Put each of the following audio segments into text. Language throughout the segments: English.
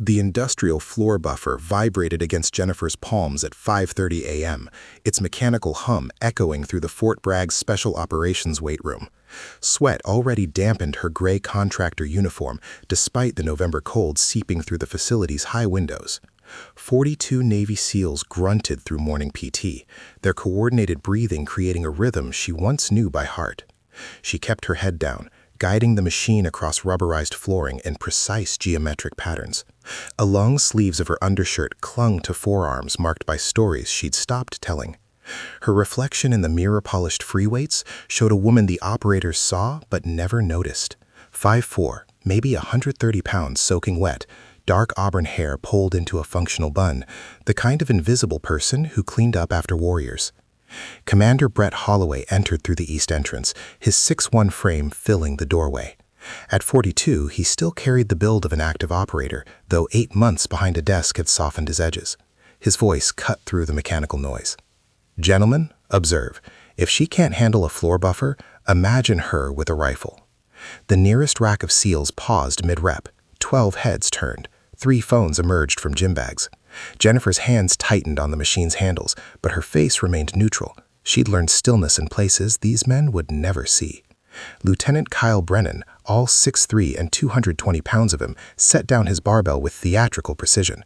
The industrial floor buffer vibrated against Jennifer's palms at 5:30 a.m., its mechanical hum echoing through the Fort Bragg's Special Operations weight room. Sweat already dampened her gray contractor uniform, despite the November cold seeping through the facility's high windows. 42 Navy SEALs grunted through morning PT, their coordinated breathing creating a rhythm she once knew by heart. She kept her head down, guiding the machine across rubberized flooring in precise geometric patterns. The long sleeves of her undershirt clung to forearms marked by stories she'd stopped telling. Her reflection in the mirror-polished free weights showed a woman the operators saw but never noticed. 5'4", maybe 130 pounds soaking wet, dark auburn hair pulled into a functional bun, the kind of invisible person who cleaned up after warriors. Commander Brett Holloway entered through the east entrance, his 6'1" frame filling the doorway. At 42, he still carried the build of an active operator, though 8 months behind a desk had softened his edges. His voice cut through the mechanical noise. "Gentlemen, observe. If she can't handle a floor buffer, imagine her with a rifle." The nearest rack of SEALs paused mid-rep. 12 heads turned. 3 phones emerged from gym bags. Jennifer's hands tightened on the machine's handles, but her face remained neutral. She'd learned stillness in places these men would never see. Lieutenant Kyle Brennan, all 6'3" and 220 pounds of him, set down his barbell with theatrical precision.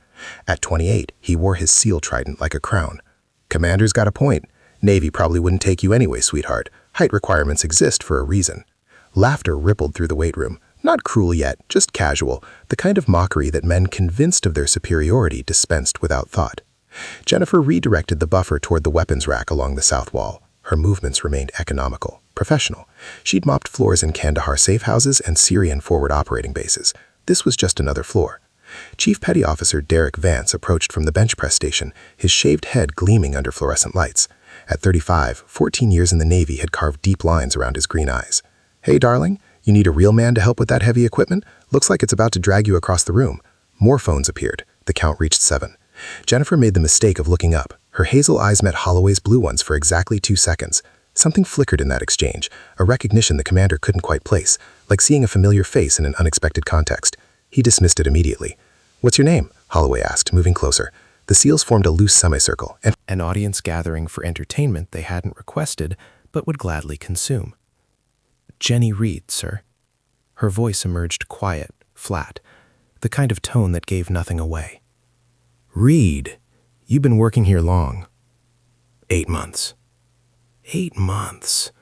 At 28, he wore his SEAL trident like a crown. "Commander's got a point. Navy probably wouldn't take you anyway, sweetheart. Height requirements exist for a reason." Laughter rippled through the weight room. Not cruel yet, just casual, the kind of mockery that men convinced of their superiority dispensed without thought. Jennifer redirected the buffer toward the weapons rack along the south wall. Her movements remained economical, professional. She'd mopped floors in Kandahar safe houses and Syrian forward operating bases. This was just another floor. Chief Petty Officer Derek Vance approached from the bench press station, his shaved head gleaming under fluorescent lights. At 35, 14 years in the Navy had carved deep lines around his green eyes. "Hey, darling, you need a real man to help with that heavy equipment? Looks like it's about to drag you across the room." More phones appeared. The count reached 7. Jennifer made the mistake of looking up. Her hazel eyes met Holloway's blue ones for exactly 2 seconds. Something flickered in that exchange, a recognition the commander couldn't quite place, like seeing a familiar face in an unexpected context. He dismissed it immediately. "What's your name?" Holloway asked, moving closer. The SEALs formed a loose semicircle, and an audience gathering for entertainment they hadn't requested but would gladly consume. "Jenny Reed, sir." Her voice emerged quiet, flat, the kind of tone that gave nothing away. "Reed, you've been working here long." 8 months. 8 months.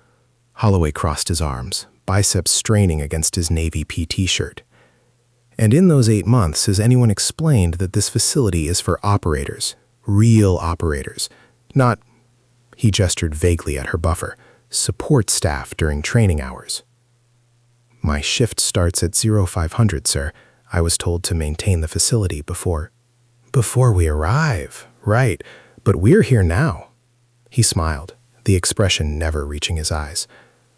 Holloway crossed his arms, biceps straining against his Navy PT shirt. "And in those 8 months, has anyone explained that this facility is for operators, real operators, not," he gestured vaguely at her buffer, "support staff during training hours?" "My shift starts at 0500, sir. I was told to maintain the facility before we arrive. Right, but we're here now." He smiled, the expression never reaching his eyes.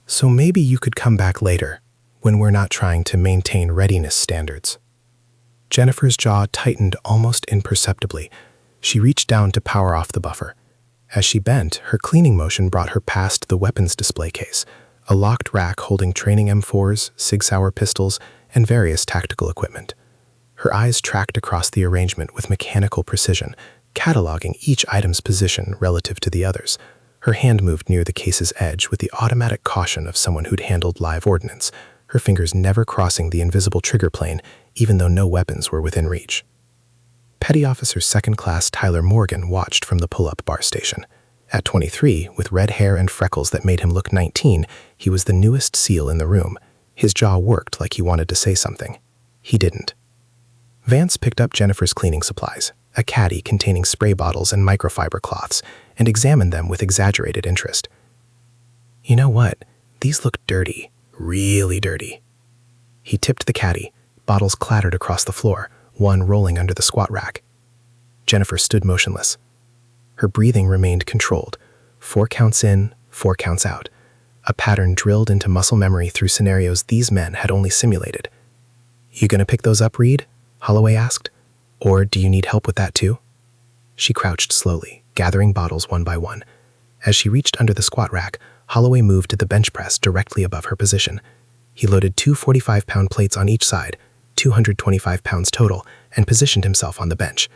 "So maybe you could come back later, when we're not trying to maintain readiness standards." Jennifer's jaw tightened almost imperceptibly. She reached down to power off the buffer. As she bent, her cleaning motion brought her past the weapons display case, a locked rack holding training M4s, Sig Sauer pistols, and various tactical equipment. Her eyes tracked across the arrangement with mechanical precision, cataloging each item's position relative to the others. Her hand moved near the case's edge with the automatic caution of someone who'd handled live ordnance, her fingers never crossing the invisible trigger plane, even though no weapons were within reach. Petty Officer Second Class Tyler Morgan watched from the pull-up bar station. At 23, with red hair and freckles that made him look 19, he was the newest SEAL in the room. His jaw worked like he wanted to say something. He didn't. Vance picked up Jennifer's cleaning supplies, a caddy containing spray bottles and microfiber cloths, and examined them with exaggerated interest. "You know what? These look dirty. Really dirty." He tipped the caddy. Bottles clattered across the floor, one rolling under the squat rack. Jennifer stood motionless. Her breathing remained controlled. 4 counts in, 4 counts out. A pattern drilled into muscle memory through scenarios these men had only simulated. "You gonna pick those up, Reed?" Holloway asked. "Or do you need help with that too?" She crouched slowly, gathering bottles one by one. As she reached under the squat rack, Holloway moved to the bench press directly above her position. He loaded 2 45-pound plates on each side, 225 pounds total, and positioned himself on the bench.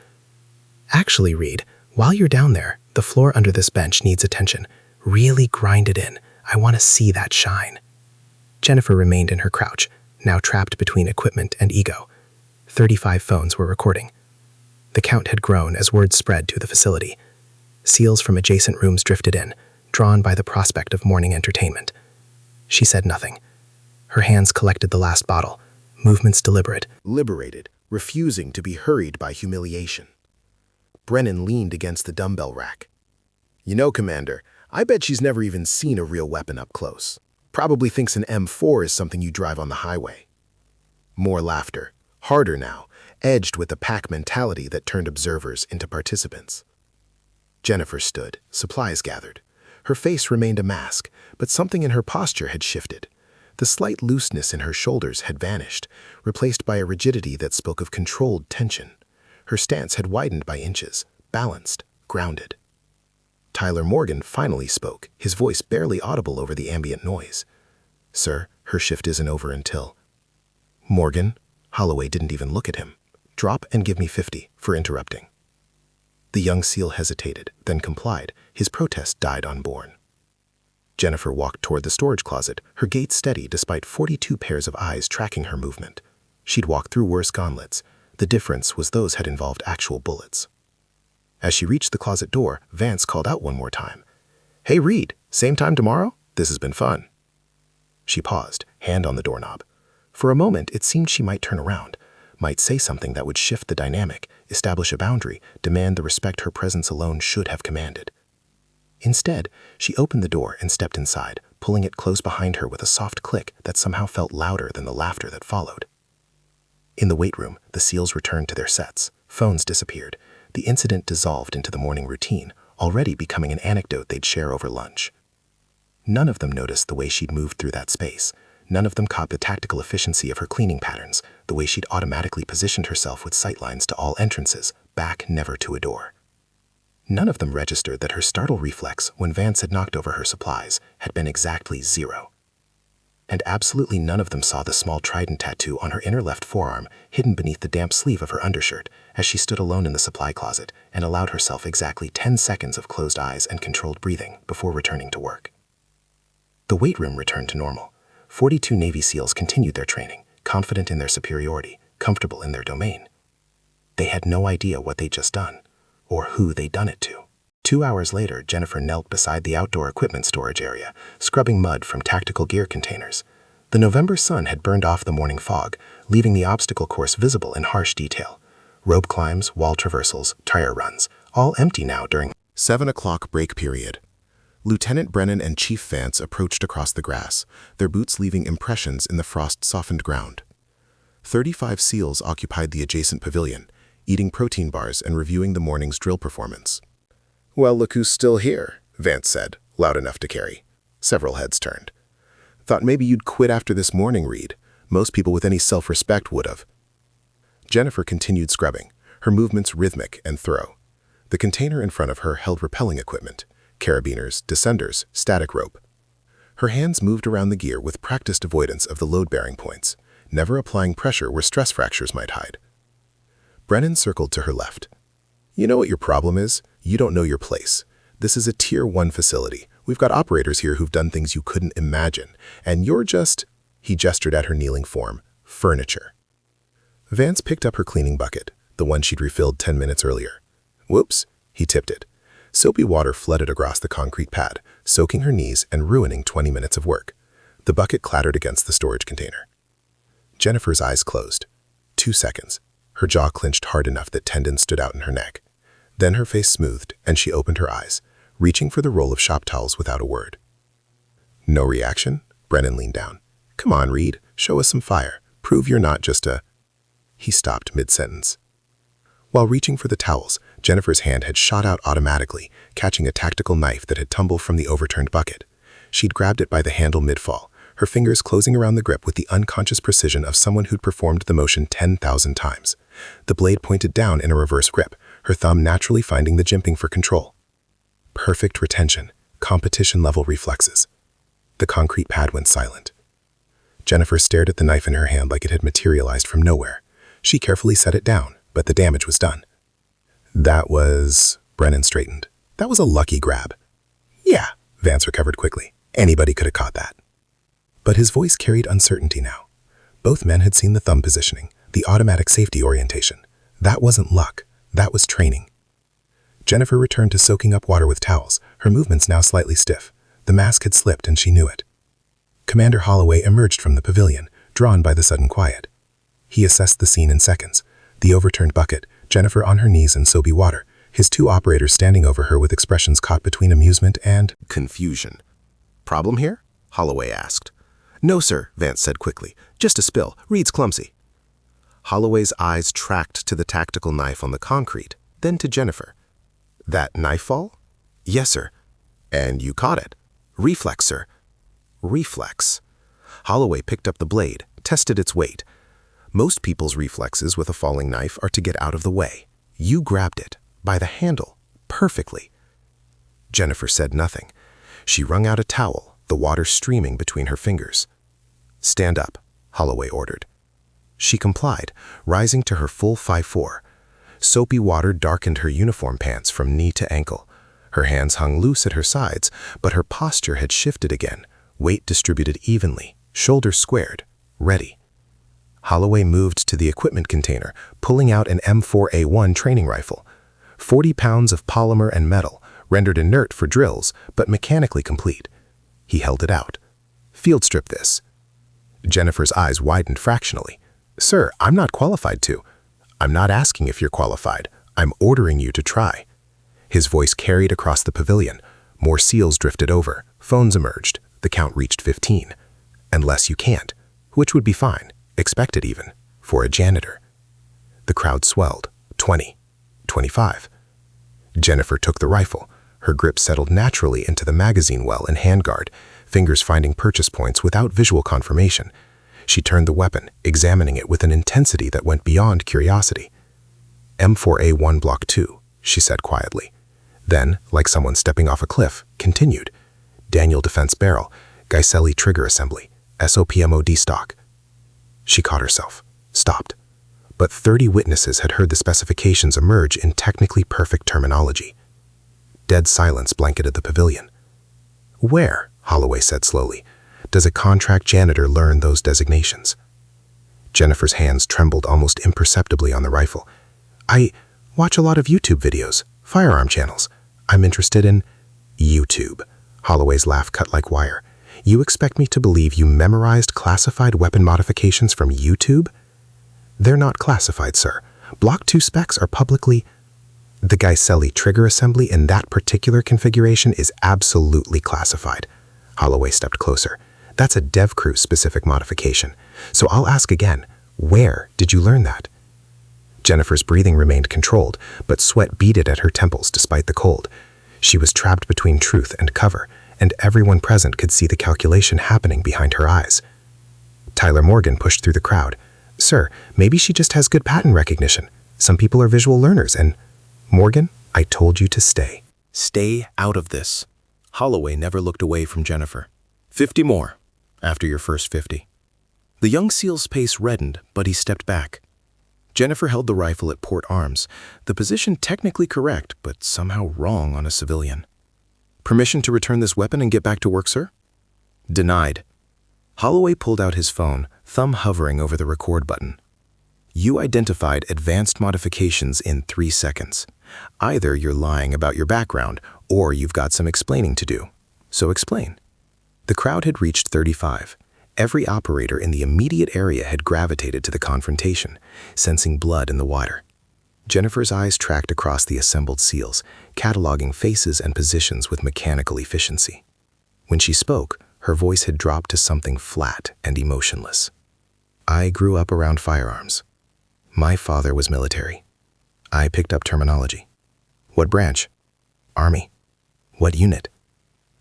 "Actually, Reed, while you're down there, the floor under this bench needs attention. Really grind it in. I want to see that shine." Jennifer remained in her crouch, now trapped between equipment and ego. 35 phones were recording. The count had grown as word spread to the facility. SEALs from adjacent rooms drifted in, drawn by the prospect of morning entertainment. She said nothing. Her hands collected the last bottle, movements deliberate. Liberated, refusing to be hurried by humiliation. Brennan leaned against the dumbbell rack. "You know, Commander, I bet she's never even seen a real weapon up close. Probably thinks an M4 is something you drive on the highway." More laughter, harder now, edged with the pack mentality that turned observers into participants. Jennifer stood, supplies gathered. Her face remained a mask, but something in her posture had shifted. The slight looseness in her shoulders had vanished, replaced by a rigidity that spoke of controlled tension. Her stance had widened by inches, balanced, grounded. Tyler Morgan finally spoke, his voice barely audible over the ambient noise. "Sir, her shift isn't over until—" "Morgan?" Holloway didn't even look at him. "Drop and give me 50 for interrupting." The young SEAL hesitated, then complied. His protest died unborn. Jennifer walked toward the storage closet, her gait steady despite 42 pairs of eyes tracking her movement. She'd walked through worse gauntlets. The difference was those had involved actual bullets. As she reached the closet door, Vance called out one more time. "Hey, Reed, same time tomorrow? This has been fun." She paused, hand on the doorknob. For a moment, it seemed she might turn around, might say something that would shift the dynamic, establish a boundary, demand the respect her presence alone should have commanded. Instead, she opened the door and stepped inside, pulling it close behind her with a soft click that somehow felt louder than the laughter that followed. In the weight room, the SEALs returned to their sets. Phones disappeared. The incident dissolved into the morning routine, already becoming an anecdote they'd share over lunch. None of them noticed the way she'd moved through that space. None of them caught the tactical efficiency of her cleaning patterns, the way she'd automatically positioned herself with sightlines to all entrances, back never to a door. None of them registered that her startle reflex when Vance had knocked over her supplies had been exactly 0. And absolutely none of them saw the small trident tattoo on her inner left forearm hidden beneath the damp sleeve of her undershirt as she stood alone in the supply closet and allowed herself exactly 10 seconds of closed eyes and controlled breathing before returning to work. The weight room returned to normal. 42 Navy SEALs continued their training, confident in their superiority, comfortable in their domain. They had no idea what they'd just done, or who they'd done it to. 2 hours later, Jennifer knelt beside the outdoor equipment storage area, scrubbing mud from tactical gear containers. The November sun had burned off the morning fog, leaving the obstacle course visible in harsh detail. Rope climbs, wall traversals, tire runs, all empty now during 7 o'clock break period. Lieutenant Brennan and Chief Vance approached across the grass, their boots leaving impressions in the frost-softened ground. 35 SEALs occupied the adjacent pavilion, eating protein bars and reviewing the morning's drill performance. "Well, look who's still here," Vance said, loud enough to carry. Several heads turned. "Thought maybe you'd quit after this morning, Reed. Most people with any self-respect would have." Jennifer continued scrubbing, her movements rhythmic and thorough. The container in front of her held rappelling equipment, carabiners, descenders, static rope. Her hands moved around the gear with practiced avoidance of the load-bearing points, never applying pressure where stress fractures might hide. Brennan circled to her left. "You know what your problem is? You don't know your place. This is a Tier 1 facility. We've got operators here who've done things you couldn't imagine, and you're just—" he gestured at her kneeling form, "furniture." Vance picked up her cleaning bucket, the one she'd refilled 10 minutes earlier. "Whoops," he tipped it. Soapy water flooded across the concrete pad, soaking her knees and ruining 20 minutes of work. The bucket clattered against the storage container. Jennifer's eyes closed. 2 seconds. Her jaw clenched hard enough that tendons stood out in her neck. Then her face smoothed, and she opened her eyes, reaching for the roll of shop towels without a word. "No reaction?" Brennan leaned down. "Come on, Reed. Show us some fire. Prove you're not just a—" He stopped mid-sentence. While reaching for the towels, Jennifer's hand had shot out automatically, catching a tactical knife that had tumbled from the overturned bucket. She'd grabbed it by the handle mid-fall, her fingers closing around the grip with the unconscious precision of someone who'd performed the motion 10,000 times. The blade pointed down in a reverse grip, her thumb naturally finding the jimping for control. Perfect retention, competition-level reflexes. The concrete pad went silent. Jennifer stared at the knife in her hand like it had materialized from nowhere. She carefully set it down, but the damage was done. That was... Brennan straightened. That was a lucky grab. Yeah, Vance recovered quickly. Anybody could have caught that. But his voice carried uncertainty now. Both men had seen the thumb positioning, the automatic safety orientation. That wasn't luck. That was training. Jennifer returned to soaking up water with towels, her movements now slightly stiff. The mask had slipped and she knew it. Commander Holloway emerged from the pavilion, drawn by the sudden quiet. He assessed the scene in seconds. The overturned bucket, Jennifer on her knees in soapy water, his two operators standing over her with expressions caught between amusement and confusion. "Problem here?" Holloway asked. "No, sir," Vance said quickly. "Just a spill. Reed's clumsy." Holloway's eyes tracked to the tactical knife on the concrete, then to Jennifer. "That knife fall?" "Yes, sir." "And you caught it?" "Reflex, sir." Reflex. Holloway picked up the blade, tested its weight. Most people's reflexes with a falling knife are to get out of the way. You grabbed it, by the handle, perfectly. Jennifer said nothing. She wrung out a towel, the water streaming between her fingers. "Stand up," Holloway ordered. She complied, rising to her full 5'4". Soapy water darkened her uniform pants from knee to ankle. Her hands hung loose at her sides, but her posture had shifted again, weight distributed evenly, shoulders squared, ready. Holloway moved to the equipment container, pulling out an M4A1 training rifle. 40 pounds of polymer and metal, rendered inert for drills, but mechanically complete. He held it out. "Field strip this." Jennifer's eyes widened fractionally. "Sir, I'm not qualified to." "I'm not asking if you're qualified. I'm ordering you to try." His voice carried across the pavilion. More seals drifted over. Phones emerged. The count reached 15. "Unless you can't," which would be fine, expected even, for a janitor. The crowd swelled. 20. 25. Jennifer took the rifle. Her grip settled naturally into the magazine well and handguard, fingers finding purchase points without visual confirmation. She turned the weapon, examining it with an intensity that went beyond curiosity. "M4A1 Block 2, she said quietly. Then, like someone stepping off a cliff, continued. "Daniel Defense Barrel, Gaiselli Trigger Assembly, SOPMOD stock." She caught herself, stopped. But 30 witnesses had heard the specifications emerge in technically perfect terminology. Dead silence blanketed the pavilion. "Where," Holloway said slowly, "does a contract janitor learn those designations?" Jennifer's hands trembled almost imperceptibly on the rifle. "I watch a lot of YouTube videos, firearm channels. I'm interested in..." "YouTube." Holloway's laugh cut like wire. "You expect me to believe you memorized classified weapon modifications from YouTube?" "They're not classified, sir. Block 2 specs are publicly..." "The Gaiselli trigger assembly in that particular configuration is absolutely classified." Holloway stepped closer. "That's a dev crew specific modification. So I'll ask again, where did you learn that?" Jennifer's breathing remained controlled, but sweat beaded at her temples despite the cold. She was trapped between truth and cover, and everyone present could see the calculation happening behind her eyes. Tyler Morgan pushed through the crowd. "Sir, maybe she just has good pattern recognition. Some people are visual learners and..." "Morgan, I told you to stay." "Stay out of this." Holloway never looked away from Jennifer. 50 more, after your first 50. The young SEAL's pace reddened, but he stepped back. Jennifer held the rifle at port arms, the position technically correct, but somehow wrong on a civilian. "Permission to return this weapon and get back to work, sir?" "Denied." Holloway pulled out his phone, thumb hovering over the record button. "You identified advanced modifications in 3 seconds. Either you're lying about your background, or you've got some explaining to do. So explain." The crowd had reached 35. Every operator in the immediate area had gravitated to the confrontation, sensing blood in the water. Jennifer's eyes tracked across the assembled SEALs, cataloging faces and positions with mechanical efficiency. When she spoke, her voice had dropped to something flat and emotionless. "I grew up around firearms. My father was military. I picked up terminology. What branch? Army. What unit?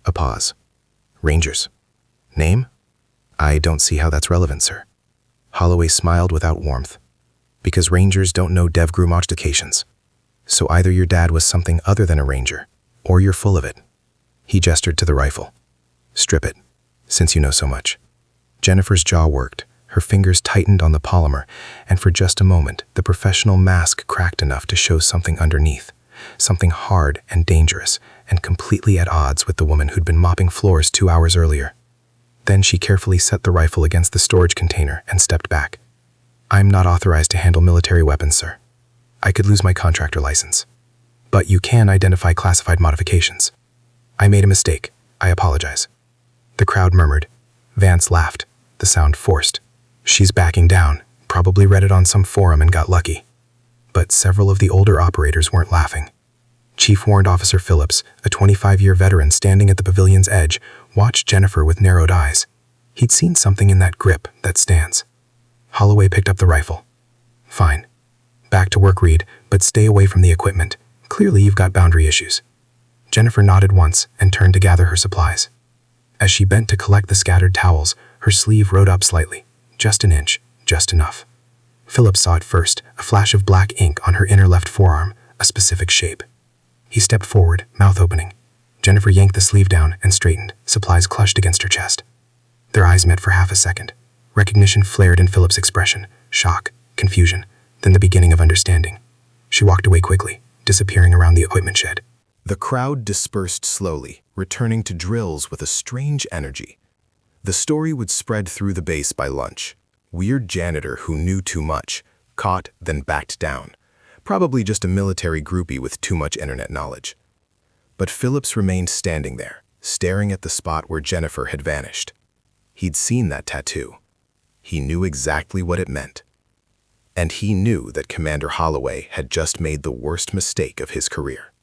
A pause. Rangers. Name? I don't see how that's relevant, sir." Holloway smiled without warmth. "Because Rangers don't know DevGru modifications. So either your dad was something other than a Ranger, or you're full of it." He gestured to the rifle. "Strip it, since you know so much." Jennifer's jaw worked, Her fingers tightened on the polymer, and for just a moment, the professional mask cracked enough to show something underneath. Something hard and dangerous, and completely at odds with the woman who'd been mopping floors 2 hours earlier. Then she carefully set the rifle against the storage container and stepped back. "I'm not authorized to handle military weapons, sir. I could lose my contractor license. But you can identify classified modifications. I made a mistake. I apologize." The crowd murmured. Vance laughed, the sound forced. "She's backing down. Probably read it on some forum and got lucky." But several of the older operators weren't laughing. Chief Warrant Officer Phillips, a 25-year veteran standing at the pavilion's edge, watched Jennifer with narrowed eyes. He'd seen something in that grip, that stance. Holloway picked up the rifle. "Fine. Back to work, Reed, but stay away from the equipment. Clearly you've got boundary issues." Jennifer nodded once and turned to gather her supplies. As she bent to collect the scattered towels, her sleeve rode up slightly. Just an inch, just enough. Phillips saw it first, a flash of black ink on her inner left forearm, a specific shape. He stepped forward, mouth opening. Jennifer yanked the sleeve down and straightened, supplies clutched against her chest. Their eyes met for half a second. Recognition flared in Phillips' expression, shock, confusion, then the beginning of understanding. She walked away quickly, disappearing around the equipment shed. The crowd dispersed slowly, returning to drills with a strange energy. The story would spread through the base by lunch. Weird janitor who knew too much, caught, then backed down. Probably just a military groupie with too much internet knowledge. But Phillips remained standing there, staring at the spot where Jennifer had vanished. He'd seen that tattoo. He knew exactly what it meant. And he knew that Commander Holloway had just made the worst mistake of his career.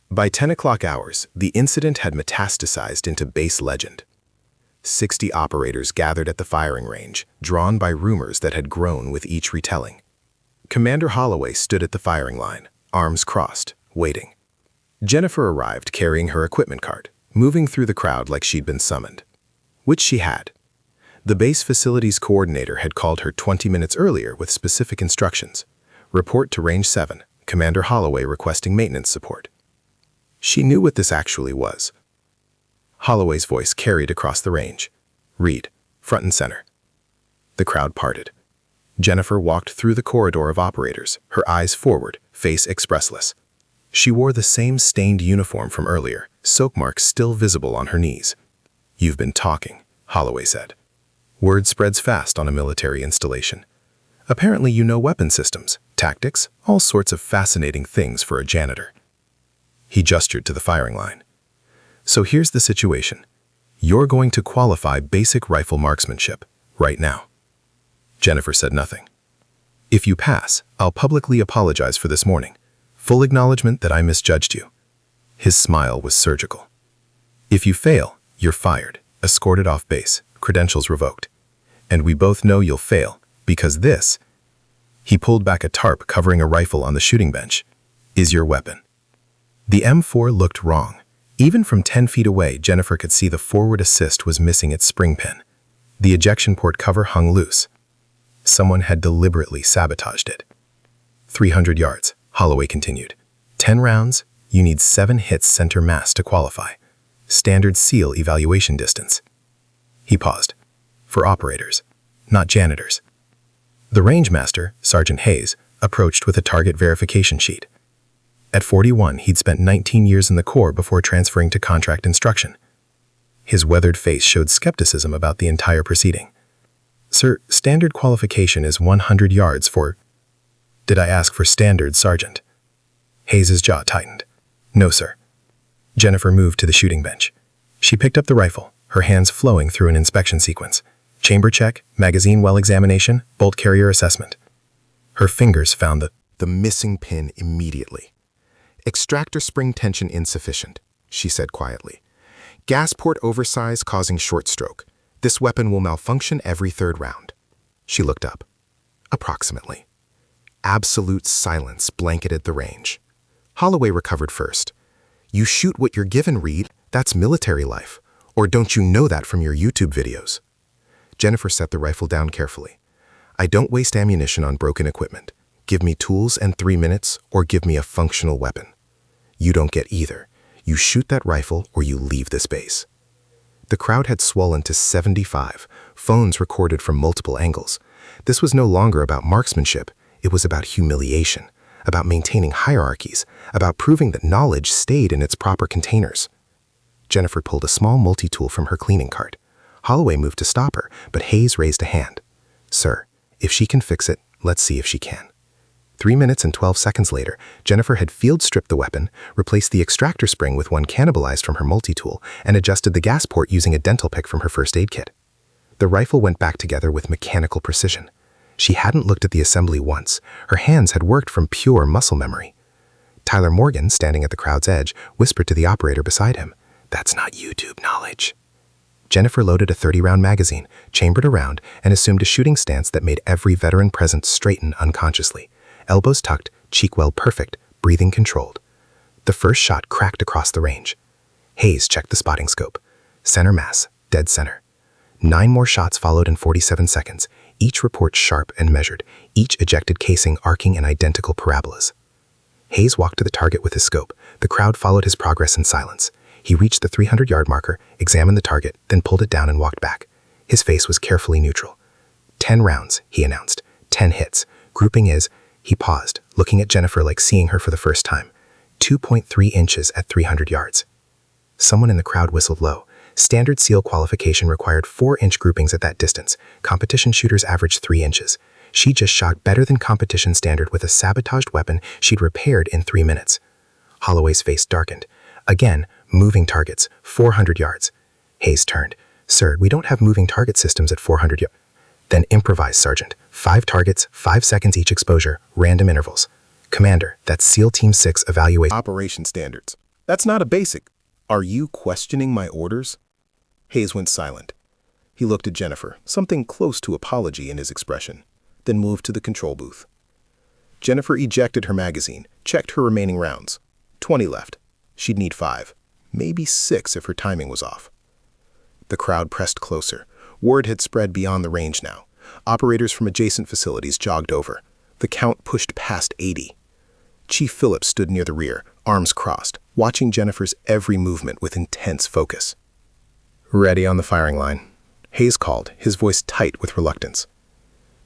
By 10 o'clock hours, the incident had metastasized into base legend. 60 operators gathered at the firing range, drawn by rumors that had grown with each retelling. Commander Holloway stood at the firing line, arms crossed, waiting. Jennifer arrived carrying her equipment cart, moving through the crowd like she'd been summoned. Which she had. The base facilities coordinator had called her 20 minutes earlier with specific instructions. Report to Range 7, Commander Holloway requesting maintenance support. She knew what this actually was. Holloway's voice carried across the range. "Reed, front and center." The crowd parted. Jennifer walked through the corridor of operators, her eyes forward, face expressless. She wore the same stained uniform from earlier, soak marks still visible on her knees. "You've been talking," Holloway said. "Word spreads fast on a military installation. Apparently you know weapon systems, tactics, all sorts of fascinating things for a janitor." He gestured to the firing line. "So here's the situation. You're going to qualify basic rifle marksmanship, right now." Jennifer said nothing. "If you pass, I'll publicly apologize for this morning. Full acknowledgement that I misjudged you." His smile was surgical. "If you fail, you're fired, escorted off base, credentials revoked. And we both know you'll fail, because this," he pulled back a tarp covering a rifle on the shooting bench, "is your weapon." The M4 looked wrong. Even from 10 feet away, Jennifer could see the forward assist was missing its spring pin. The ejection port cover hung loose. Someone had deliberately sabotaged it. 300 yards, Holloway continued. 10 rounds, you need 7 hits center mass to qualify. Standard SEAL evaluation distance. He paused. For operators, not janitors. The rangemaster, Sergeant Hayes, approached with a target verification sheet. At 41, he'd spent 19 years in the Corps before transferring to contract instruction. His weathered face showed skepticism about the entire proceeding. "Sir, standard qualification is 100 yards for—" "Did I ask for standard, Sergeant?" Hayes's jaw tightened. "No, sir." Jennifer moved to the shooting bench. She picked up the rifle, her hands flowing through an inspection sequence. Chamber check, magazine well examination, bolt carrier assessment. Her fingers found the missing pin immediately. "Extractor spring tension insufficient," she said quietly. "Gas port oversize causing short stroke. This weapon will malfunction every 3rd round." She looked up. Approximately. Absolute silence blanketed the range. Holloway recovered first. "You shoot what you're given, Reed. That's military life. Or don't you know that from your YouTube videos?" Jennifer set the rifle down carefully. "I don't waste ammunition on broken equipment. Give me tools and 3 minutes, or give me a functional weapon. You don't get either. You shoot that rifle or you leave this base." The crowd had swollen to 75, phones recorded from multiple angles, This was no longer about marksmanship. It was about humiliation, about maintaining hierarchies, about proving that knowledge stayed in its proper containers. Jennifer pulled a small multi-tool from her cleaning cart. Holloway moved to stop her, but Hayes raised a hand. "Sir, if she can fix it, let's see if she can." 3 minutes and 12 seconds later, Jennifer had field-stripped the weapon, replaced the extractor spring with one cannibalized from her multi-tool, and adjusted the gas port using a dental pick from her first aid kit. The rifle went back together with mechanical precision. She hadn't looked at the assembly once. Her hands had worked from pure muscle memory. Tyler Morgan, standing at the crowd's edge, whispered to the operator beside him, "That's not YouTube knowledge." Jennifer loaded a 30-round magazine, chambered around, and assumed a shooting stance that made every veteran present straighten unconsciously. Elbows tucked, cheek well perfect, breathing controlled. The first shot cracked across the range. Hayes checked the spotting scope. Center mass, dead center. 9 more shots followed in 47 seconds, each report sharp and measured, each ejected casing arcing in identical parabolas. Hayes walked to the target with his scope. The crowd followed his progress in silence. He reached the 300-yard marker, examined the target, then pulled it down and walked back. His face was carefully neutral. 10 rounds, he announced. 10 hits. Grouping is... He paused, looking at Jennifer like seeing her for the first time. 2.3 inches at 300 yards. Someone in the crowd whistled low. Standard SEAL qualification required 4-inch groupings at that distance. Competition shooters averaged 3 inches. She just shot better than competition standard with a sabotaged weapon she'd repaired in 3 minutes. Holloway's face darkened. Again, moving targets, 400 yards. Hayes turned. "Sir, we don't have moving target systems at 400 yards." "Then improvise, Sergeant. 5 targets, 5 seconds each exposure, random intervals." "Commander, that's SEAL Team 6 evaluation." Operation standards. That's not a basic. Are you questioning my orders? Hayes went silent. He looked at Jennifer, something close to apology in his expression, then moved to the control booth. Jennifer ejected her magazine, checked her remaining rounds. 20 left. She'd need 5, maybe 6 if her timing was off. The crowd pressed closer. Word had spread beyond the range now. Operators from adjacent facilities jogged over. The count pushed past 80. Chief Phillips stood near the rear, arms crossed, watching Jennifer's every movement with intense focus. "Ready on the firing line," Hayes called, his voice tight with reluctance.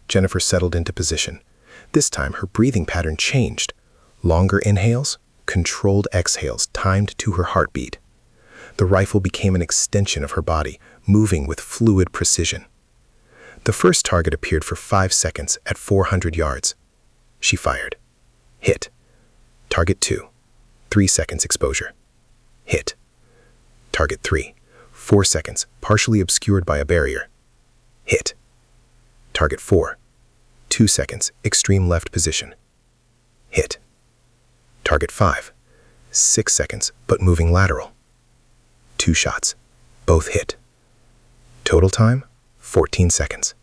Jennifer settled into position. This time, her breathing pattern changed. Longer inhales, controlled exhales timed to her heartbeat. The rifle became an extension of her body, moving with fluid precision. The first target appeared for 5 seconds at 400 yards. She fired. Hit. Target 2. 3 seconds exposure. Hit. Target 3. 4 seconds, partially obscured by a barrier. Hit. Target 4. 2 seconds, extreme left position. Hit. Target 5. 6 seconds, but moving lateral. 2 shots. Both hit. Total time, 14 seconds.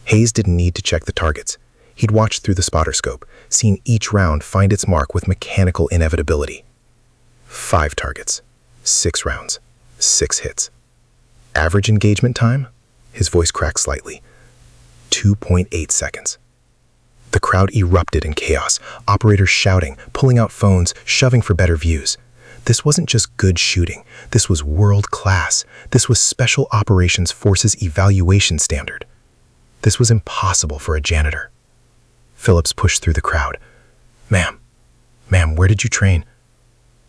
Hayes didn't need to check the targets. He'd watched through the spotter scope, seen each round find its mark with mechanical inevitability. 5 targets, 6 rounds, 6 hits. Average engagement time? His voice cracked slightly. 2.8 seconds. The crowd erupted in chaos, operators shouting, pulling out phones, shoving for better views. This wasn't just good shooting. This was world class. This was Special Operations Forces evaluation standard. This was impossible for a janitor. Phillips pushed through the crowd. Ma'am, where did you train?"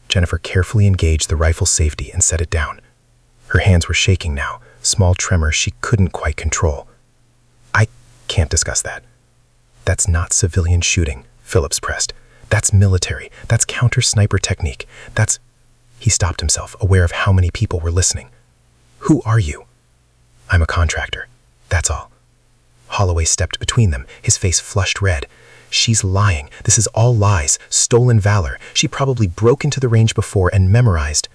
Jennifer carefully engaged the rifle's safety and set it down. Her hands were shaking now, small tremors she couldn't quite control. "I can't discuss that." "That's not civilian shooting," Phillips pressed. "That's military. That's counter-sniper technique. That's..." He stopped himself, aware of how many people were listening. "Who are you?" "I'm a contractor. That's all." Holloway stepped between them, his face flushed red. "She's lying. This is all lies, stolen valor. She probably broke into the range before and memorized..."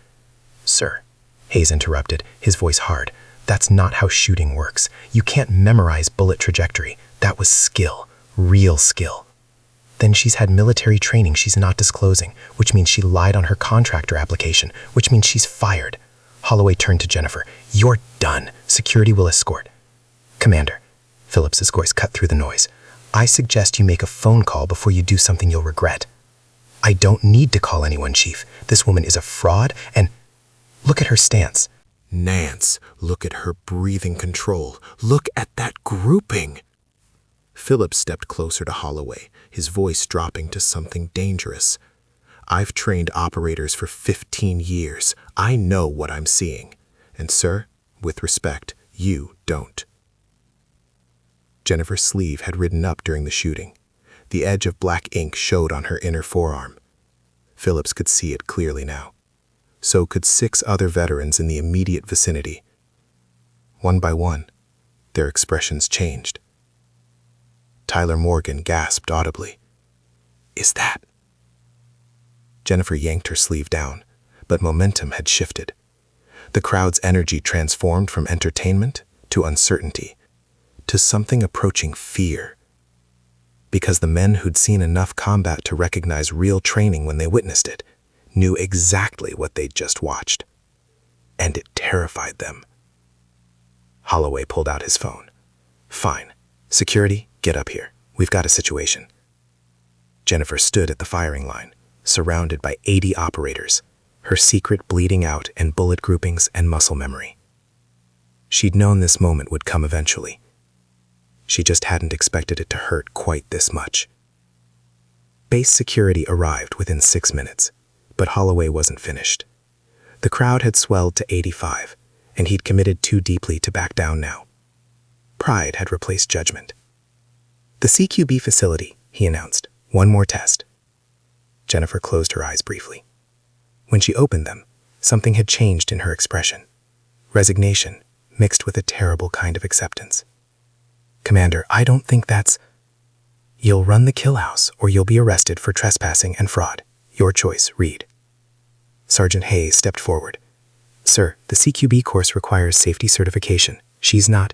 "Sir," Hayes interrupted, his voice hard, "that's not how shooting works. You can't memorize bullet trajectory. That was skill. Real skill." "Then she's had military training she's not disclosing, which means she lied on her contractor application, which means she's fired." Holloway turned to Jennifer. "You're done. Security will escort." "Commander," Phillips's voice cut through the noise, "I suggest you make a phone call before you do something you'll regret." "I don't need to call anyone, Chief. This woman is a fraud and... Look at her stance." Nance, look at her breathing control. Look at that grouping. Philip stepped closer to Holloway, his voice dropping to something dangerous. "I've trained operators for 15 years. I know what I'm seeing. And sir, with respect, you don't." Jennifer's sleeve had ridden up during the shooting. The edge of black ink showed on her inner forearm. Phillips could see it clearly now. So could 6 other veterans in the immediate vicinity. One by one, their expressions changed. Tyler Morgan gasped audibly. "Is that?" Jennifer yanked her sleeve down, but momentum had shifted. The crowd's energy transformed from entertainment to uncertainty, to something approaching fear. Because the men who'd seen enough combat to recognize real training when they witnessed it knew exactly what they'd just watched. And it terrified them. Holloway pulled out his phone. "Fine. Security, get up here. We've got a situation." Jennifer stood at the firing line, surrounded by 80 operators, her secret bleeding out in bullet groupings and muscle memory. She'd known this moment would come eventually. She just hadn't expected it to hurt quite this much. Base security arrived within 6 minutes, but Holloway wasn't finished. The crowd had swelled to 85, and he'd committed too deeply to back down now. Pride had replaced judgment. "The CQB facility," he announced. "One more test." Jennifer closed her eyes briefly. When she opened them, something had changed in her expression. Resignation, mixed with a terrible kind of acceptance. "Commander, I don't think that's—" "You'll run the kill house, or you'll be arrested for trespassing and fraud. Your choice, Reed." Sergeant Hayes stepped forward. "Sir, the CQB course requires safety certification. She's not—"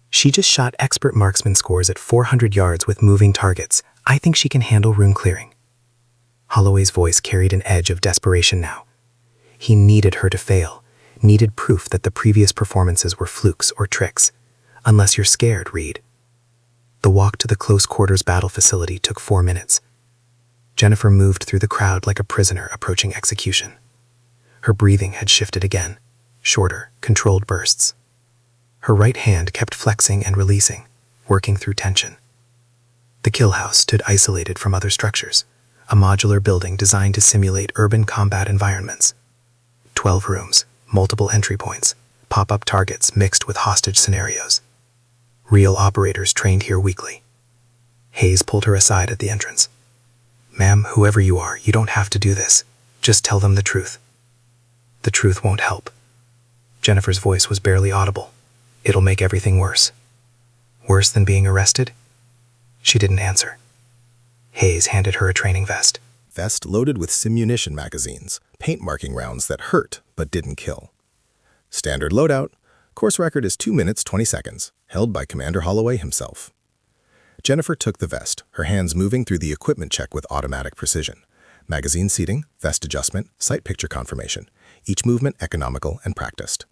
"She just shot expert marksman scores at 400 yards with moving targets. I think she can handle room clearing." Holloway's voice carried an edge of desperation now. He needed her to fail, needed proof that the previous performances were flukes or tricks. "Unless you're scared, Reed." The walk to the close-quarters battle facility took 4 minutes. Jennifer moved through the crowd like a prisoner approaching execution. Her breathing had shifted again, shorter, controlled bursts. Her right hand kept flexing and releasing, working through tension. The kill house stood isolated from other structures, a modular building designed to simulate urban combat environments. 12 rooms, multiple entry points, pop-up targets mixed with hostage scenarios. Real operators trained here weekly. Hayes pulled her aside at the entrance. "Ma'am, whoever you are, you don't have to do this. Just tell them the truth." "The truth won't help." Jennifer's voice was barely audible. "It'll make everything worse." "Worse than being arrested?" She didn't answer. Hayes handed her a training vest. Vest loaded with simunition magazines, paint marking rounds that hurt but didn't kill. Standard loadout. Course record is 2 minutes 20 seconds, held by Commander Holloway himself. Jennifer took the vest, her hands moving through the equipment check with automatic precision. Magazine seating, vest adjustment, sight picture confirmation, each movement economical and practiced.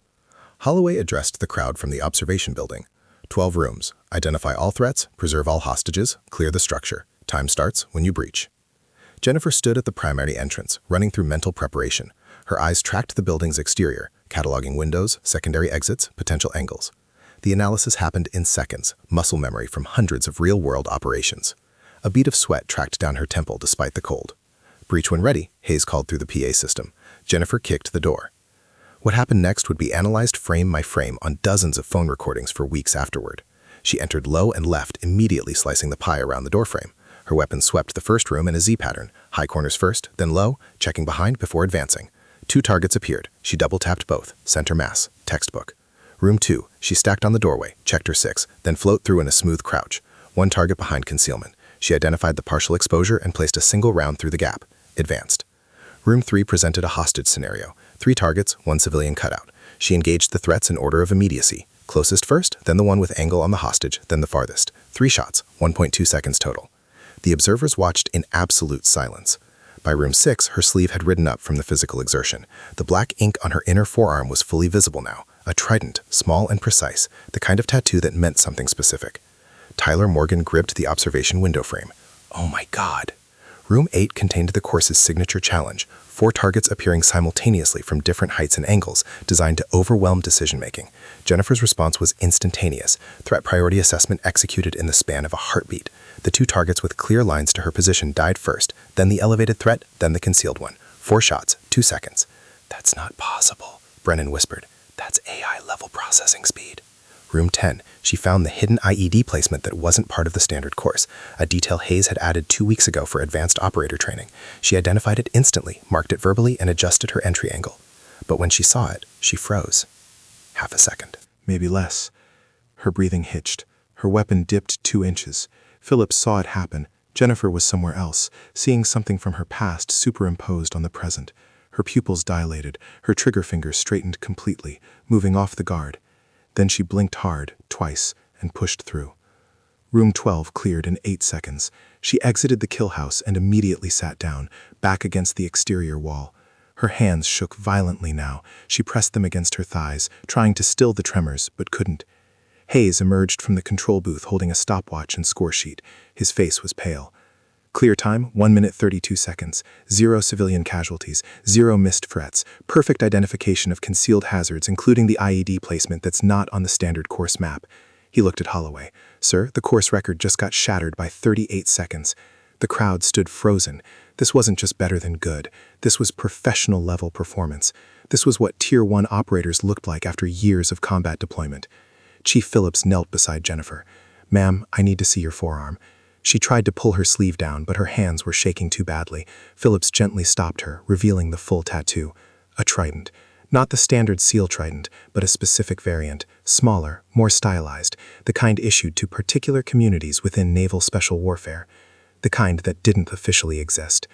Holloway addressed the crowd from the observation building. 12 rooms. Identify all threats, preserve all hostages, clear the structure. Time starts when you breach. Jennifer stood at the primary entrance, running through mental preparation. Her eyes tracked the building's exterior, cataloging windows, secondary exits, potential angles. The analysis happened in seconds, muscle memory from hundreds of real-world operations. A bead of sweat tracked down her temple despite the cold. "Breach when ready," Hayes called through the PA system. Jennifer kicked the door. What happened next would be analyzed frame by frame on dozens of phone recordings for weeks afterward. She entered low and left, immediately slicing the pie around the doorframe. Her weapon swept the first room in a Z pattern, high corners first, then low, checking behind before advancing. 2 targets appeared. She double-tapped both. Center mass. Textbook. Room 2. She stacked on the doorway, checked her 6, then float through in a smooth crouch. 1 target behind concealment. She identified the partial exposure and placed a single round through the gap. Advanced. Room 3 presented a hostage scenario. 3 targets, 1 civilian cutout. She engaged the threats in order of immediacy. Closest first, then the one with angle on the hostage, then the farthest. 3 shots, 1.2 seconds total. The observers watched in absolute silence. By room 6, her sleeve had ridden up from the physical exertion. The black ink on her inner forearm was fully visible now, a trident, small and precise, the kind of tattoo that meant something specific. Tyler Morgan gripped the observation window frame. Oh my God! Room 8 contained the course's signature challenge, 4 targets appearing simultaneously from different heights and angles, designed to overwhelm decision-making. Jennifer's response was instantaneous, threat priority assessment executed in the span of a heartbeat. The 2 targets with clear lines to her position died first, then the elevated threat, then the concealed one. 4 shots, 2 seconds. "That's not possible," Brennan whispered. "That's AI-level processing speed." Room 10, she found the hidden IED placement that wasn't part of the standard course, a detail Hayes had added 2 weeks ago for advanced operator training. She identified it instantly, marked it verbally, and adjusted her entry angle. But when she saw it, she froze. Half a second. Maybe less. Her breathing hitched. Her weapon dipped 2 inches. Phillips saw it happen. Jennifer was somewhere else, seeing something from her past superimposed on the present. Her pupils dilated, her trigger fingers straightened completely, moving off the guard. Then she blinked hard, twice, and pushed through. Room 12 cleared in 8 seconds. She exited the kill house and immediately sat down, back against the exterior wall. Her hands shook violently now. She pressed them against her thighs, trying to still the tremors, but couldn't. Hayes emerged from the control booth holding a stopwatch and score sheet. His face was pale. Clear time, 1 minute 32 seconds. 0 civilian casualties, 0 missed threats, perfect identification of concealed hazards, including the IED placement that's not on the standard course map. He looked at Holloway. "Sir, the course record just got shattered by 38 seconds. The crowd stood frozen. This wasn't just better than good. This was professional-level performance. This was what Tier 1 operators looked like after years of combat deployment. Chief Phillips knelt beside Jennifer. "Ma'am, I need to see your forearm." She tried to pull her sleeve down, but her hands were shaking too badly. Phillips gently stopped her, revealing the full tattoo. A trident. Not the standard seal trident, but a specific variant, smaller, more stylized, the kind issued to particular communities within naval special warfare. The kind that didn't officially exist.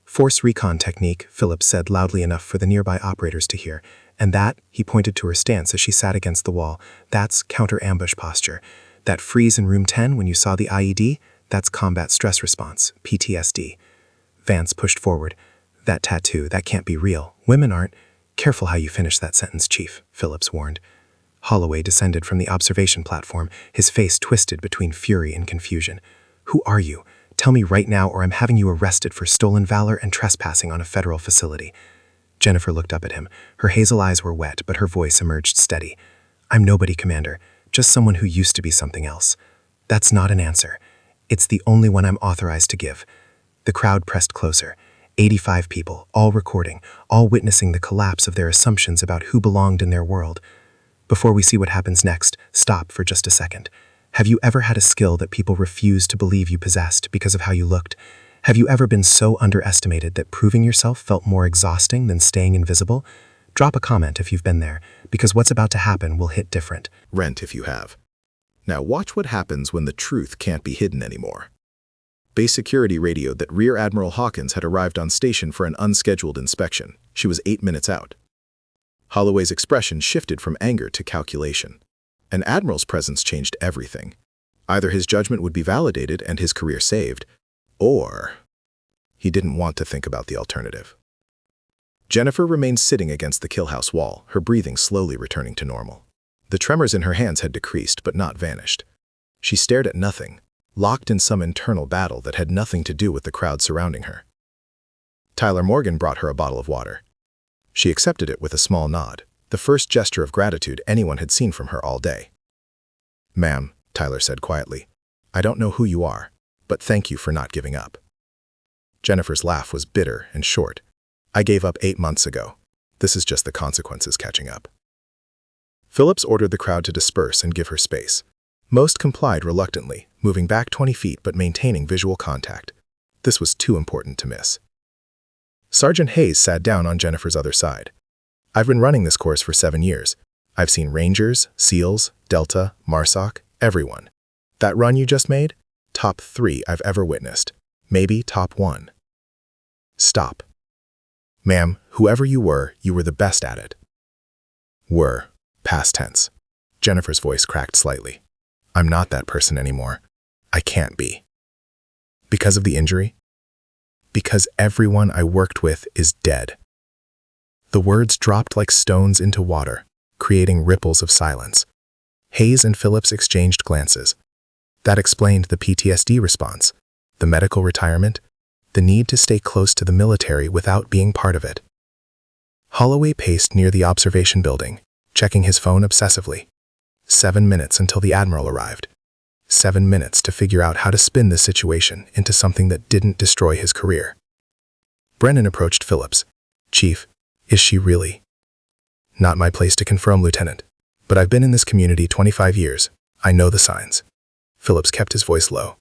"Force recon technique," Phillips said loudly enough for the nearby operators to hear. "And that," he pointed to her stance as she sat against the wall, "that's counter-ambush posture. That freeze in room 10 when you saw the IED? That's combat stress response, PTSD. Vance pushed forward. "That tattoo, that can't be real. Women aren't—" "Careful how you finish that sentence, Chief," Phillips warned. Holloway descended from the observation platform, his face twisted between fury and confusion. "Who are you? Tell me right now or I'm having you arrested for stolen valor and trespassing on a federal facility." Jennifer looked up at him. Her hazel eyes were wet, but her voice emerged steady. "I'm nobody, Commander. Just someone who used to be something else." "That's not an answer. It's the only one I'm authorized to give." The crowd pressed closer. 85 people, all recording, all witnessing the collapse of their assumptions about who belonged in their world. "Before we see what happens next, stop for just a second. Have you ever had a skill that people refused to believe you possessed because of how you looked? Have you ever been so underestimated that proving yourself felt more exhausting than staying invisible? Drop a comment if you've been there, because what's about to happen will hit different." Rent if you have. Now watch what happens when the truth can't be hidden anymore. Base security radioed that Rear Admiral Hawkins had arrived on station for an unscheduled inspection. She was 8 minutes out. Holloway's expression shifted from anger to calculation. An admiral's presence changed everything. Either his judgment would be validated and his career saved, or he didn't want to think about the alternative. Jennifer remained sitting against the killhouse wall, her breathing slowly returning to normal. The tremors in her hands had decreased but not vanished. She stared at nothing, locked in some internal battle that had nothing to do with the crowd surrounding her. Tyler Morgan brought her a bottle of water. She accepted it with a small nod, the first gesture of gratitude anyone had seen from her all day. "Ma'am," Tyler said quietly, "I don't know who you are, but thank you for not giving up." Jennifer's laugh was bitter and short. "I gave up 8 months ago. This is just the consequences catching up." Phillips ordered the crowd to disperse and give her space. Most complied reluctantly, moving back 20 feet but maintaining visual contact. This was too important to miss. Sergeant Hayes sat down on Jennifer's other side. "I've been running this course for 7 years. I've seen Rangers, SEALs, Delta, MARSOC, everyone. That run you just made? Top 3 I've ever witnessed. Maybe top 1. Stop. Ma'am, whoever you were the best at it." "Were. Past tense." Jennifer's voice cracked slightly. "I'm not that person anymore. I can't be." "Because of the injury?" "Because everyone I worked with is dead." The words dropped like stones into water, creating ripples of silence. Hayes and Phillips exchanged glances. That explained the PTSD response, the medical retirement, the need to stay close to the military without being part of it. Holloway paced near the observation building, checking his phone obsessively. 7 minutes until the Admiral arrived. 7 minutes to figure out how to spin the situation into something that didn't destroy his career. Brennan approached Phillips. "Chief, is she really?" "Not my place to confirm, Lieutenant. But I've been in this community 25 years. I know the signs." Phillips kept his voice low.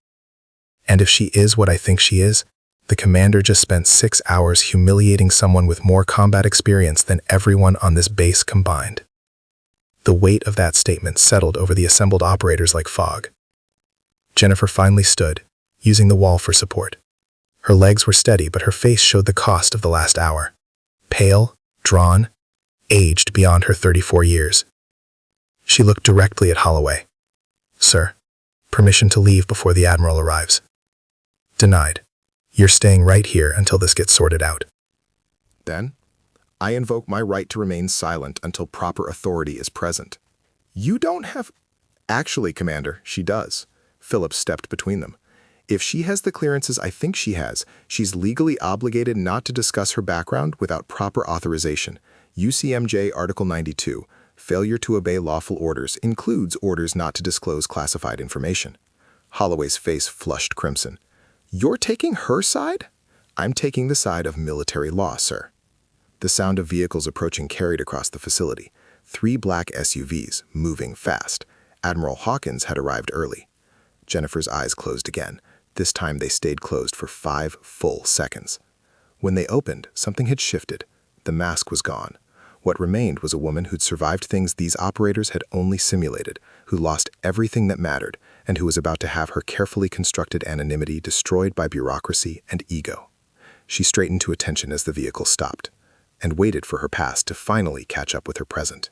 "And if she is what I think she is, the commander just spent 6 hours humiliating someone with more combat experience than everyone on this base combined." The weight of that statement settled over the assembled operators like fog. Jennifer finally stood, using the wall for support. Her legs were steady, but her face showed the cost of the last hour. Pale, drawn, aged beyond her 34 years. She looked directly at Holloway. "Sir, permission to leave before the Admiral arrives." "Denied. You're staying right here until this gets sorted out." Then, I invoke my right to remain silent until proper authority is present. You don't have... Actually, Commander, she does. Phillips stepped between them. If she has the clearances I think she has, she's legally obligated not to discuss her background without proper authorization. UCMJ Article 92, failure to obey lawful orders, includes orders not to disclose classified information. Holloway's face flushed crimson. You're taking her side? I'm taking the side of military law, sir. The sound of vehicles approaching carried across the facility. 3 black SUVs, moving fast. Admiral Hawkins had arrived early. Jennifer's eyes closed again. This time they stayed closed for 5 full seconds. When they opened, something had shifted. The mask was gone. What remained was a woman who'd survived things these operators had only simulated, who lost everything that mattered, and who was about to have her carefully constructed anonymity destroyed by bureaucracy and ego. She straightened to attention as the vehicle stopped, and waited for her past to finally catch up with her present.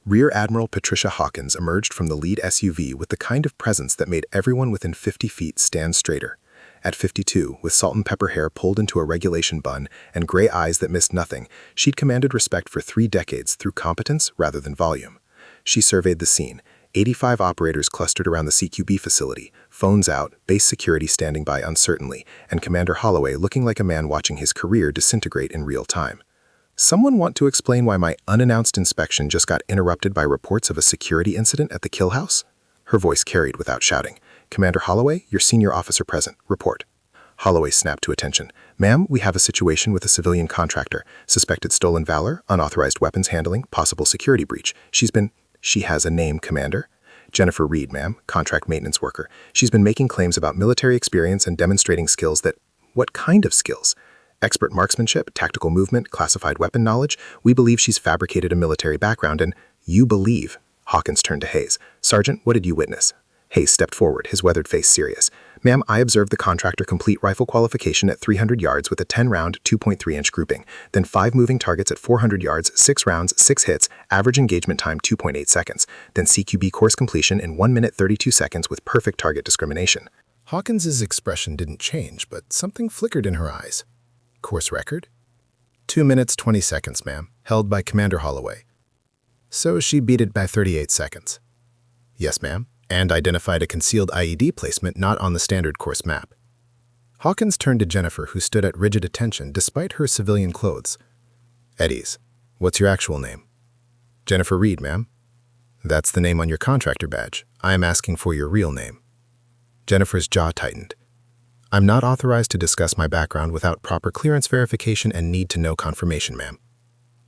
Rear Admiral Patricia Hawkins emerged from the lead SUV with the kind of presence that made everyone within 50 feet stand straighter. At 52, with salt and pepper hair pulled into a regulation bun and gray eyes that missed nothing, she'd commanded respect for 3 decades through competence rather than volume. She surveyed the scene. 85 operators clustered around the CQB facility, phones out, base security standing by uncertainly, and Commander Holloway looking like a man watching his career disintegrate in real time. Someone want to explain why my unannounced inspection just got interrupted by reports of a security incident at the kill house? Her voice carried without shouting. Commander Holloway, your senior officer present. Report. Holloway snapped to attention. Ma'am, we have a situation with a civilian contractor. Suspected stolen valor, unauthorized weapons handling, possible security breach. She has a name, Commander. Jennifer Reed, ma'am, contract maintenance worker. She's been making claims about military experience and demonstrating skills that... What kind of skills? Expert marksmanship, tactical movement, classified weapon knowledge. We believe she's fabricated a military background and... You believe. Hawkins turned to Hayes. Sergeant, what did you witness? Hayes stepped forward, his weathered face serious. Ma'am, I observed the contractor complete rifle qualification at 300 yards with a 10-round, 2.3-inch grouping, then 5 moving targets at 400 yards, 6 rounds, 6 hits, average engagement time 2.8 seconds, then CQB course completion in 1 minute 32 seconds with perfect target discrimination. Hawkins's expression didn't change, but something flickered in her eyes. Course record? 2 minutes 20 seconds, ma'am, held by Commander Holloway. So she beat it by 38 seconds. Yes, ma'am, and identified a concealed IED placement not on the standard course map. Hawkins turned to Jennifer, who stood at rigid attention despite her civilian clothes. Eddie's, what's your actual name? Jennifer Reed, ma'am. That's the name on your contractor badge. I am asking for your real name. Jennifer's jaw tightened. I'm not authorized to discuss my background without proper clearance verification and need to know confirmation, ma'am.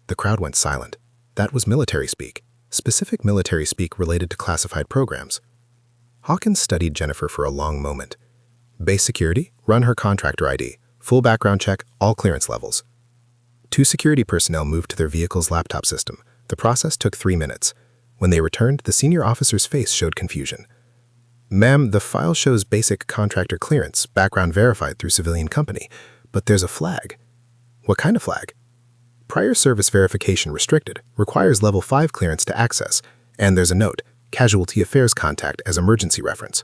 The crowd went silent. That was military speak, specific military speak related to classified programs. Hawkins studied Jennifer for a long moment. Base security, run her contractor ID, full background check, all clearance levels. 2 security personnel moved to their vehicle's laptop system. The process took 3 minutes. When they returned, the senior officer's face showed confusion. Ma'am, the file shows basic contractor clearance, background verified through civilian company, but there's a flag. What kind of flag? Prior service verification restricted, requires level 5 clearance to access, and there's a note, casualty affairs contact as emergency reference.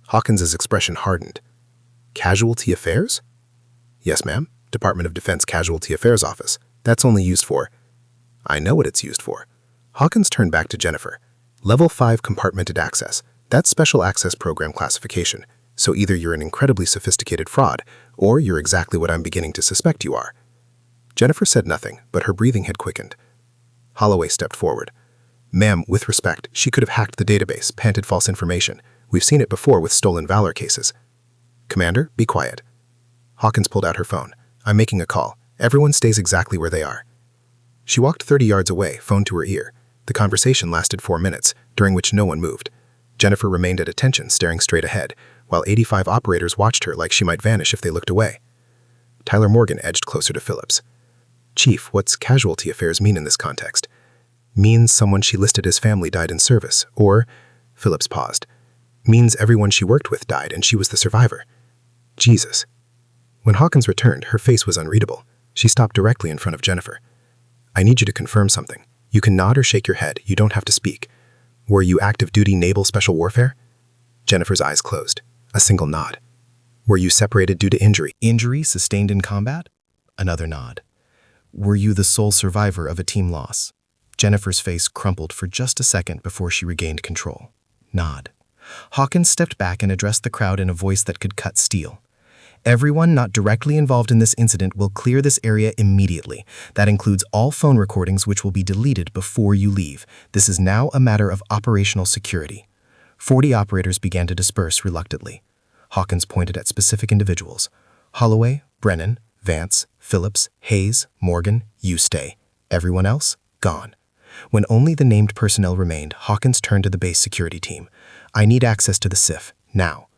Hawkins's expression hardened. Casualty affairs? Yes, ma'am. Department of Defense Casualty Affairs Office. That's only used for... I know what it's used for. Hawkins turned back to Jennifer. Level 5 compartmented access. That's special access program classification. So either you're an incredibly sophisticated fraud, or you're exactly what I'm beginning to suspect you are." Jennifer said nothing, but her breathing had quickened. Holloway stepped forward. "Ma'am, with respect, she could have hacked the database, planted false information. We've seen it before with stolen valor cases." "Commander, be quiet." Hawkins pulled out her phone. "I'm making a call. Everyone stays exactly where they are." She walked 30 yards away, phone to her ear. The conversation lasted 4 minutes, during which no one moved. Jennifer remained at attention, staring straight ahead, while 85 operators watched her like she might vanish if they looked away. Tyler Morgan edged closer to Phillips. "Chief, what's casualty affairs mean in this context?" "Means someone she listed as family died in service, or," Phillips paused, "means everyone she worked with died and she was the survivor." Jesus. When Hawkins returned, her face was unreadable. She stopped directly in front of Jennifer. "I need you to confirm something. You can nod or shake your head. You don't have to speak. Were you active duty naval special warfare?" Jennifer's eyes closed. A single nod. "Were you separated due to injury?" Injury sustained in combat? Another nod. "Were you the sole survivor of a team loss?" Jennifer's face crumpled for just a second before she regained control. Nod. Hawkins stepped back and addressed the crowd in a voice that could cut steel. "Everyone not directly involved in this incident will clear this area immediately. That includes all phone recordings, which will be deleted before you leave. This is now a matter of operational security." 40 operators began to disperse reluctantly. Hawkins pointed at specific individuals. "Holloway, Brennan, Vance, Phillips, Hayes, Morgan, you stay. Everyone else, gone." When only the named personnel remained, Hawkins turned to the base security team. "I need access to the SIF, now."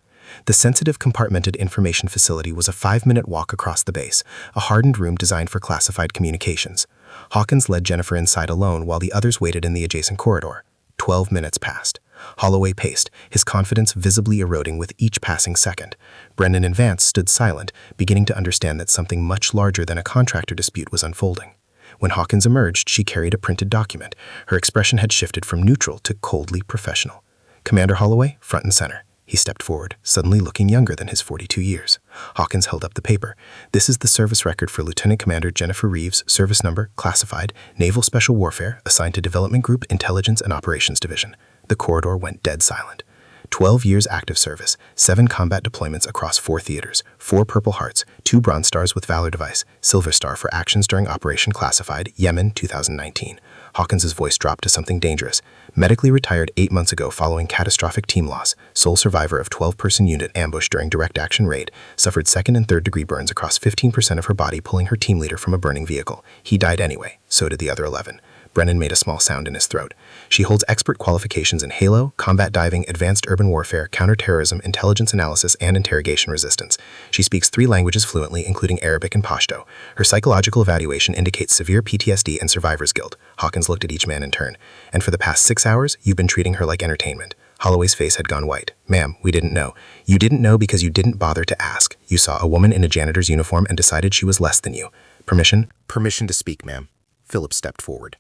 The sensitive compartmented information facility was a 5-minute walk across the base, a hardened room designed for classified communications. Hawkins led Jennifer inside alone while the others waited in the adjacent corridor. 12 minutes passed. Holloway paced, his confidence visibly eroding with each passing second. Brennan and Vance stood silent, beginning to understand that something much larger than a contractor dispute was unfolding. When Hawkins emerged, she carried a printed document. Her expression had shifted from neutral to coldly professional. "Commander Holloway, front and center." He stepped forward, suddenly looking younger than his 42 years. Hawkins held up the paper. "This is the service record for Lieutenant Commander Jennifer Reeves, service number, classified, Naval Special Warfare, assigned to Development Group, Intelligence and Operations Division." The corridor went dead silent. 12 years active service, 7 combat deployments across 4 theaters, 4 Purple Hearts, 2 Bronze Stars with Valor Device, Silver Star for actions during Operation Classified, Yemen, 2019. Hawkins's voice dropped to something dangerous. "Medically retired 8 months ago following catastrophic team loss, sole survivor of 12-person unit ambush during direct action raid, suffered 2nd and 3rd degree burns across 15% of her body pulling her team leader from a burning vehicle. He died anyway, so did the other 11. Brennan made a small sound in his throat. "She holds expert qualifications in Halo, combat diving, advanced urban warfare, counterterrorism, intelligence analysis, and interrogation resistance. She speaks 3 languages fluently, including Arabic and Pashto. Her psychological evaluation indicates severe PTSD and survivor's guilt." Hawkins looked at each man in turn. "And for the past 6 hours, you've been treating her like entertainment." Holloway's face had gone white. "Ma'am, we didn't know. You didn't know because you didn't bother to ask. You saw a woman in a janitor's uniform and decided she was less than you. Permission?" "Permission to speak, ma'am." Phillips stepped forward.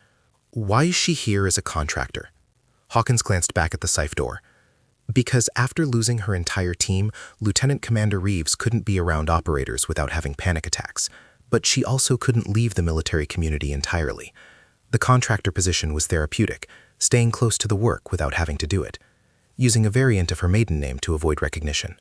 "Why is she here as a contractor?" Hawkins glanced back at the safe door. "Because after losing her entire team, Lieutenant Commander Reeves couldn't be around operators without having panic attacks. But she also couldn't leave the military community entirely. The contractor position was therapeutic, staying close to the work without having to do it, using a variant of her maiden name to avoid recognition."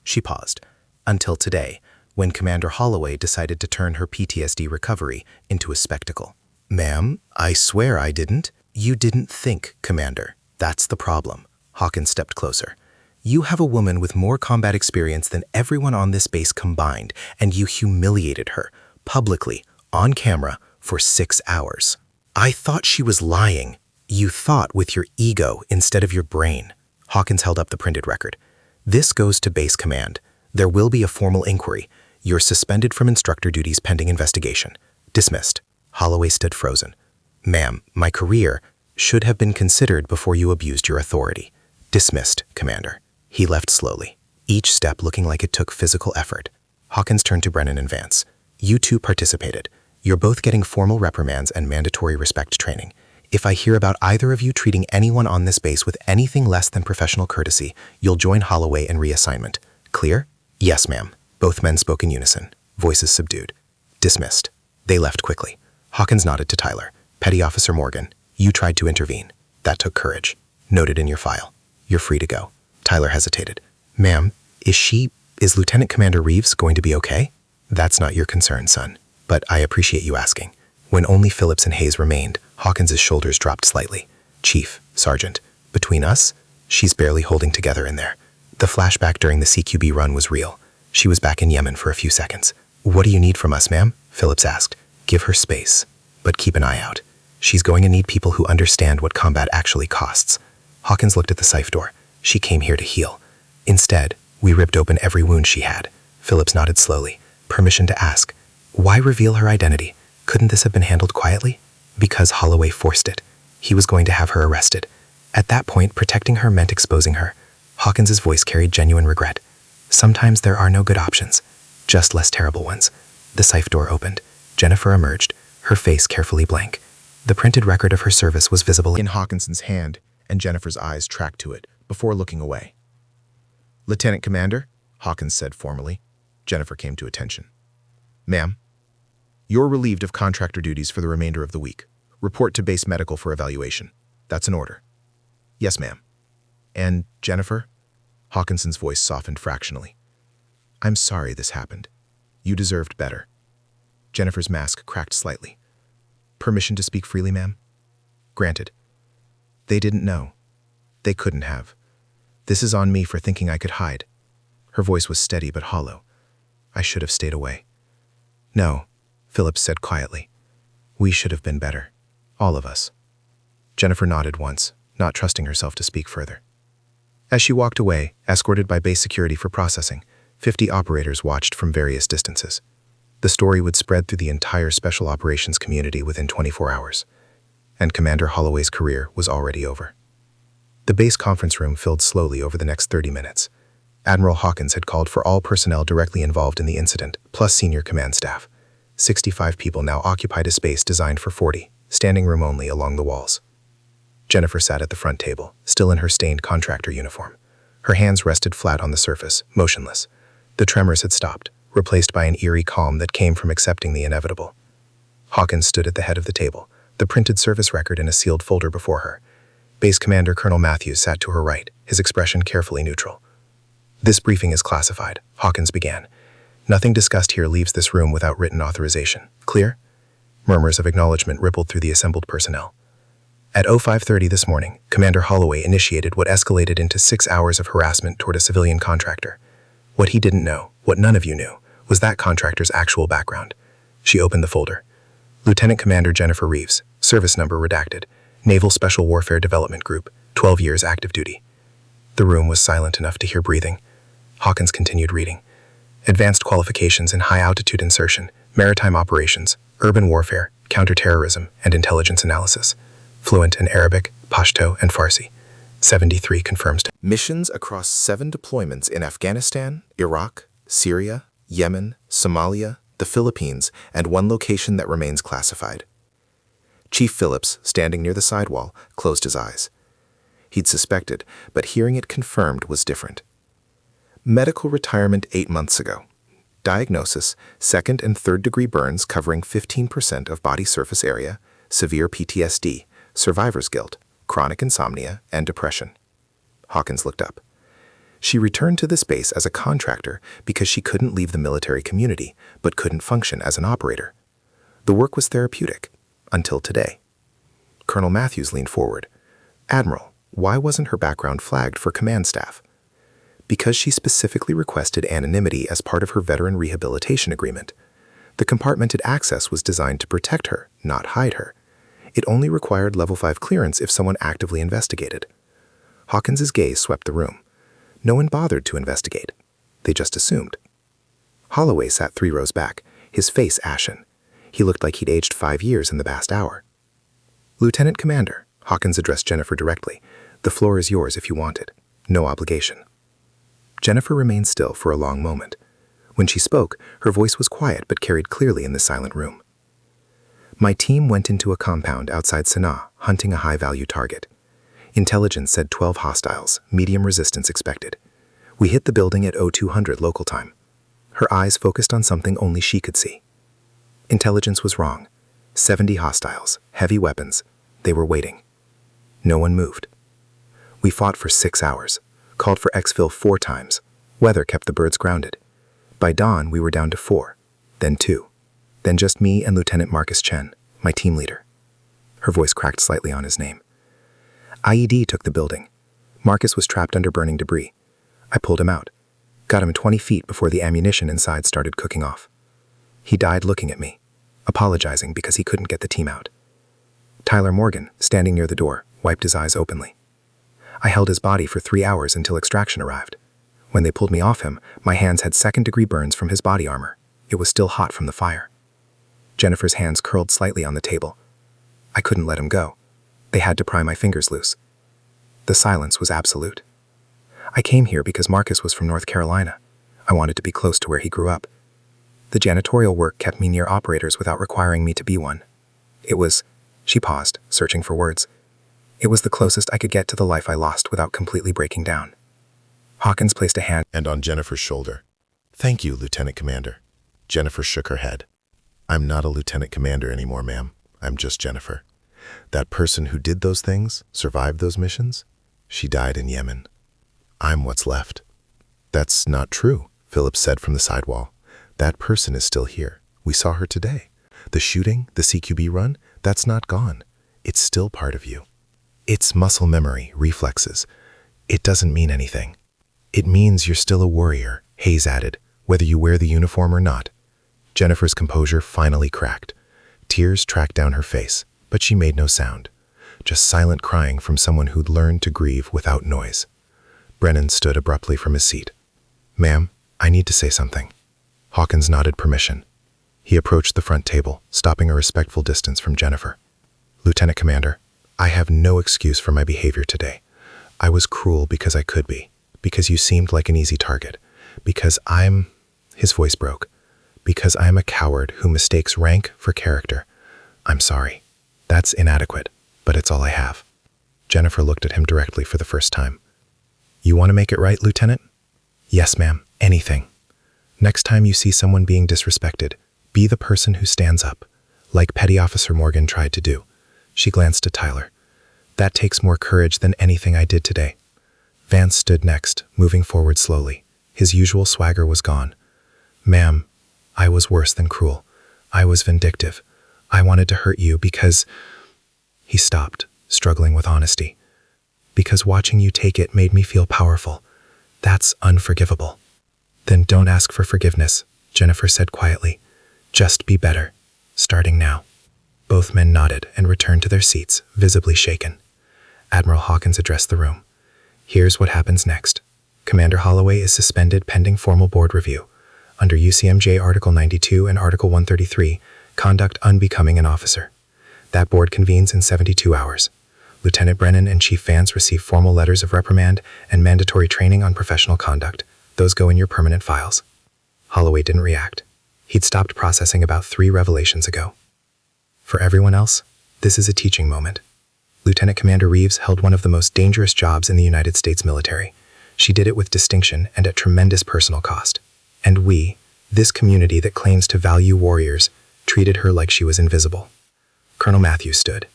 She paused. "Until today, when Commander Holloway decided to turn her PTSD recovery into a spectacle." "Ma'am, I swear I didn't." "You didn't think, Commander. That's the problem." Hawkins stepped closer. "You have a woman with more combat experience than everyone on this base combined, and you humiliated her, publicly, on camera, for 6 hours. I thought she was lying. You thought with your ego instead of your brain." Hawkins held up the printed record. "This goes to base command. There will be a formal inquiry. You're suspended from instructor duties pending investigation. Dismissed." Holloway stood frozen. "Ma'am, my career should have been considered before you abused your authority." "Dismissed, Commander." He left slowly, each step looking like it took physical effort. Hawkins turned to Brennan and Vance. "You two participated. You're both getting formal reprimands and mandatory respect training. If I hear about either of you treating anyone on this base with anything less than professional courtesy, you'll join Holloway in reassignment. Clear?" "Yes, ma'am." Both men spoke in unison, voices subdued. "Dismissed." They left quickly. Hawkins nodded to Tyler. "Petty Officer Morgan, you tried to intervene. That took courage. Noted in your file. You're free to go." Tyler hesitated. "Ma'am, is she Is Lieutenant Commander Reeves going to be okay? That's not your concern, son, but I appreciate you asking. When only Phillips and Hayes remained, Hawkins's shoulders dropped slightly. Chief, Sergeant, between us, she's barely holding together in there. The flashback during the CQB run was real. She was back in Yemen for a few seconds. What do you need from us, ma'am? Phillips asked. Give her space, but keep an eye out. She's going to need people who understand what combat actually costs. Hawkins looked at the safe door. She came here to heal. Instead, we ripped open every wound she had. Phillips nodded slowly. Permission to ask. Why reveal her identity? Couldn't this have been handled quietly? Because Holloway forced it. He was going to have her arrested. At that point, protecting her meant exposing her. Hawkins's voice carried genuine regret. Sometimes there are no good options, just less terrible ones. The safe door opened. Jennifer emerged, her face carefully blank. The printed record of her service was visible In Hawkinson's hand, and Jennifer's eyes tracked to it before looking away. Lieutenant Commander, Hawkins said formally. Jennifer came to attention. Ma'am, you're relieved of contractor duties for the remainder of the week. Report to base medical for evaluation. That's an order. Yes, ma'am. And Jennifer? Hawkinson's voice softened fractionally. I'm sorry this happened. You deserved better. Jennifer's mask cracked slightly. Permission to speak freely, ma'am? Granted. They didn't know. They couldn't have. This is on me for thinking I could hide. Her voice was steady but hollow. I should have stayed away. No, Phillips said quietly. We should have been better. All of us. Jennifer nodded once, not trusting herself to speak further. As she walked away, escorted by base security for processing, 50 operators watched from various distances. The story would spread through the entire special operations community within 24 hours, and Commander Holloway's career was already over. The base conference room filled slowly over the next 30 minutes. Admiral Hawkins had called for all personnel directly involved in the incident, plus senior command staff. 65 people now occupied a space designed for 40, standing room only along the walls. Jennifer sat at the front table, still in her stained contractor uniform. Her hands rested flat on the surface, motionless. The tremors had stopped, replaced by an eerie calm that came from accepting the inevitable. Hawkins stood at the head of the table, the printed service record in a sealed folder before her. Base Commander Colonel Matthews sat to her right, his expression carefully neutral. This briefing is classified, Hawkins began. Nothing discussed here leaves this room without written authorization. Clear? Murmurs of acknowledgement rippled through the assembled personnel. At 05:30 this morning, Commander Holloway initiated what escalated into 6 hours of harassment toward a civilian contractor. What he didn't know, what none of you knew, was that contractor's actual background. She opened the folder. Lieutenant Commander Jennifer Reeves, service number redacted, Naval Special Warfare Development Group, 12 years active duty. The room was silent enough to hear breathing. Hawkins continued reading. Advanced qualifications in high-altitude insertion, maritime operations, urban warfare, counterterrorism, and intelligence analysis. Fluent in Arabic, Pashto, and Farsi. 73 confirms. Missions across 7 deployments in Afghanistan, Iraq, Syria, Yemen, Somalia, the Philippines, and 1 location that remains classified. Chief Phillips, standing near the sidewall, closed his eyes. He'd suspected, but hearing it confirmed was different. Medical retirement 8 months ago. Diagnosis, 2nd and 3rd degree burns covering 15% of body surface area, severe PTSD, survivor's guilt, chronic insomnia, and depression. Hawkins looked up. She returned to this base as a contractor because she couldn't leave the military community, but couldn't function as an operator. The work was therapeutic, until today. Colonel Matthews leaned forward. Admiral, why wasn't her background flagged for command staff? Because she specifically requested anonymity as part of her veteran rehabilitation agreement. The compartmented access was designed to protect her, not hide her. It only required level 5 clearance if someone actively investigated. Hawkins's gaze swept the room. No one bothered to investigate. They just assumed. Holloway sat 3 rows back, his face ashen. He looked like he'd aged 5 years in the past hour. Lieutenant Commander, Hawkins addressed Jennifer directly. The floor is yours if you want it. No obligation. Jennifer remained still for a long moment. When she spoke, her voice was quiet but carried clearly in the silent room. My team went into a compound outside Sana'a, hunting a high-value target. Intelligence said 12 hostiles, medium resistance expected. We hit the building at 0200 local time. Her eyes focused on something only she could see. Intelligence was wrong. 70 hostiles, heavy weapons. They were waiting. No one moved. We fought for 6 hours, called for exfil 4 times. Weather kept the birds grounded. By dawn, we were down to 4, then 2, then just me and Lieutenant Marcus Chen, my team leader. Her voice cracked slightly on his name. IED took the building. Marcus was trapped under burning debris. I pulled him out, got him 20 feet before the ammunition inside started cooking off. He died looking at me, apologizing because he couldn't get the team out. Tyler Morgan, standing near the door, wiped his eyes openly. I held his body for 3 hours until extraction arrived. When they pulled me off him, my hands had second-degree burns from his body armor. It was still hot from the fire. Jennifer's hands curled slightly on the table. I couldn't let him go. They had to pry my fingers loose. The silence was absolute. I came here because Marcus was from North Carolina. I wanted to be close to where he grew up. The janitorial work kept me near operators without requiring me to be one. It was, she paused, searching for words. It was the closest I could get to the life I lost without completely breaking down. Hawkins placed a hand on Jennifer's shoulder. "Thank you, Lieutenant Commander." Jennifer shook her head. "I'm not a lieutenant commander anymore, ma'am. I'm just Jennifer. That person who did those things, survived those missions, she died in Yemen. I'm what's left." "That's not true," Phillips said from the side wall. "That person is still here. We saw her today. The shooting, the CQB run, that's not gone. It's still part of you. It's muscle memory, reflexes. It doesn't mean anything. It means you're still a warrior," Hayes added, "whether you wear the uniform or not." Jennifer's composure finally cracked. Tears tracked down her face, but she made no sound. Just silent crying from someone who'd learned to grieve without noise. Brennan stood abruptly from his seat. "Ma'am, I need to say something." Hawkins nodded permission. He approached the front table, stopping a respectful distance from Jennifer. "Lieutenant Commander, I have no excuse for my behavior today. I was cruel because I could be, because you seemed like an easy target, because his voice broke, because I am a coward who mistakes rank for character. I'm sorry. That's inadequate, but it's all I have." Jennifer looked at him directly for the first time. "You want to make it right, Lieutenant?" "Yes, ma'am. Anything. Next time you see someone being disrespected, be the person who stands up, like Petty Officer Morgan tried to do." She glanced at Tyler. "That takes more courage than anything I did today." Vance stood next, moving forward slowly. His usual swagger was gone. "Ma'am, I was worse than cruel. I was vindictive. I wanted to hurt you because—" He stopped, struggling with honesty. "Because watching you take it made me feel powerful. That's unforgivable." "Then don't ask for forgiveness," Jennifer said quietly. "Just be better, starting now." Both men nodded and returned to their seats, visibly shaken. Admiral Hawkins addressed the room. "Here's what happens next. Commander Holloway is suspended pending formal board review. Under UCMJ Article 92 and Article 133, conduct unbecoming an officer. That board convenes in 72 hours. Lieutenant Brennan and Chief Vance receive formal letters of reprimand and mandatory training on professional conduct. Those go in your permanent files." Holloway didn't react. He'd stopped processing about 3 revelations ago. For everyone else, this is a teaching moment. Lieutenant Commander Reeves held one of the most dangerous jobs in the United States military. She did it with distinction and at tremendous personal cost. And we, this community that claims to value warriors, treated her like she was invisible. Colonel Matthews stood.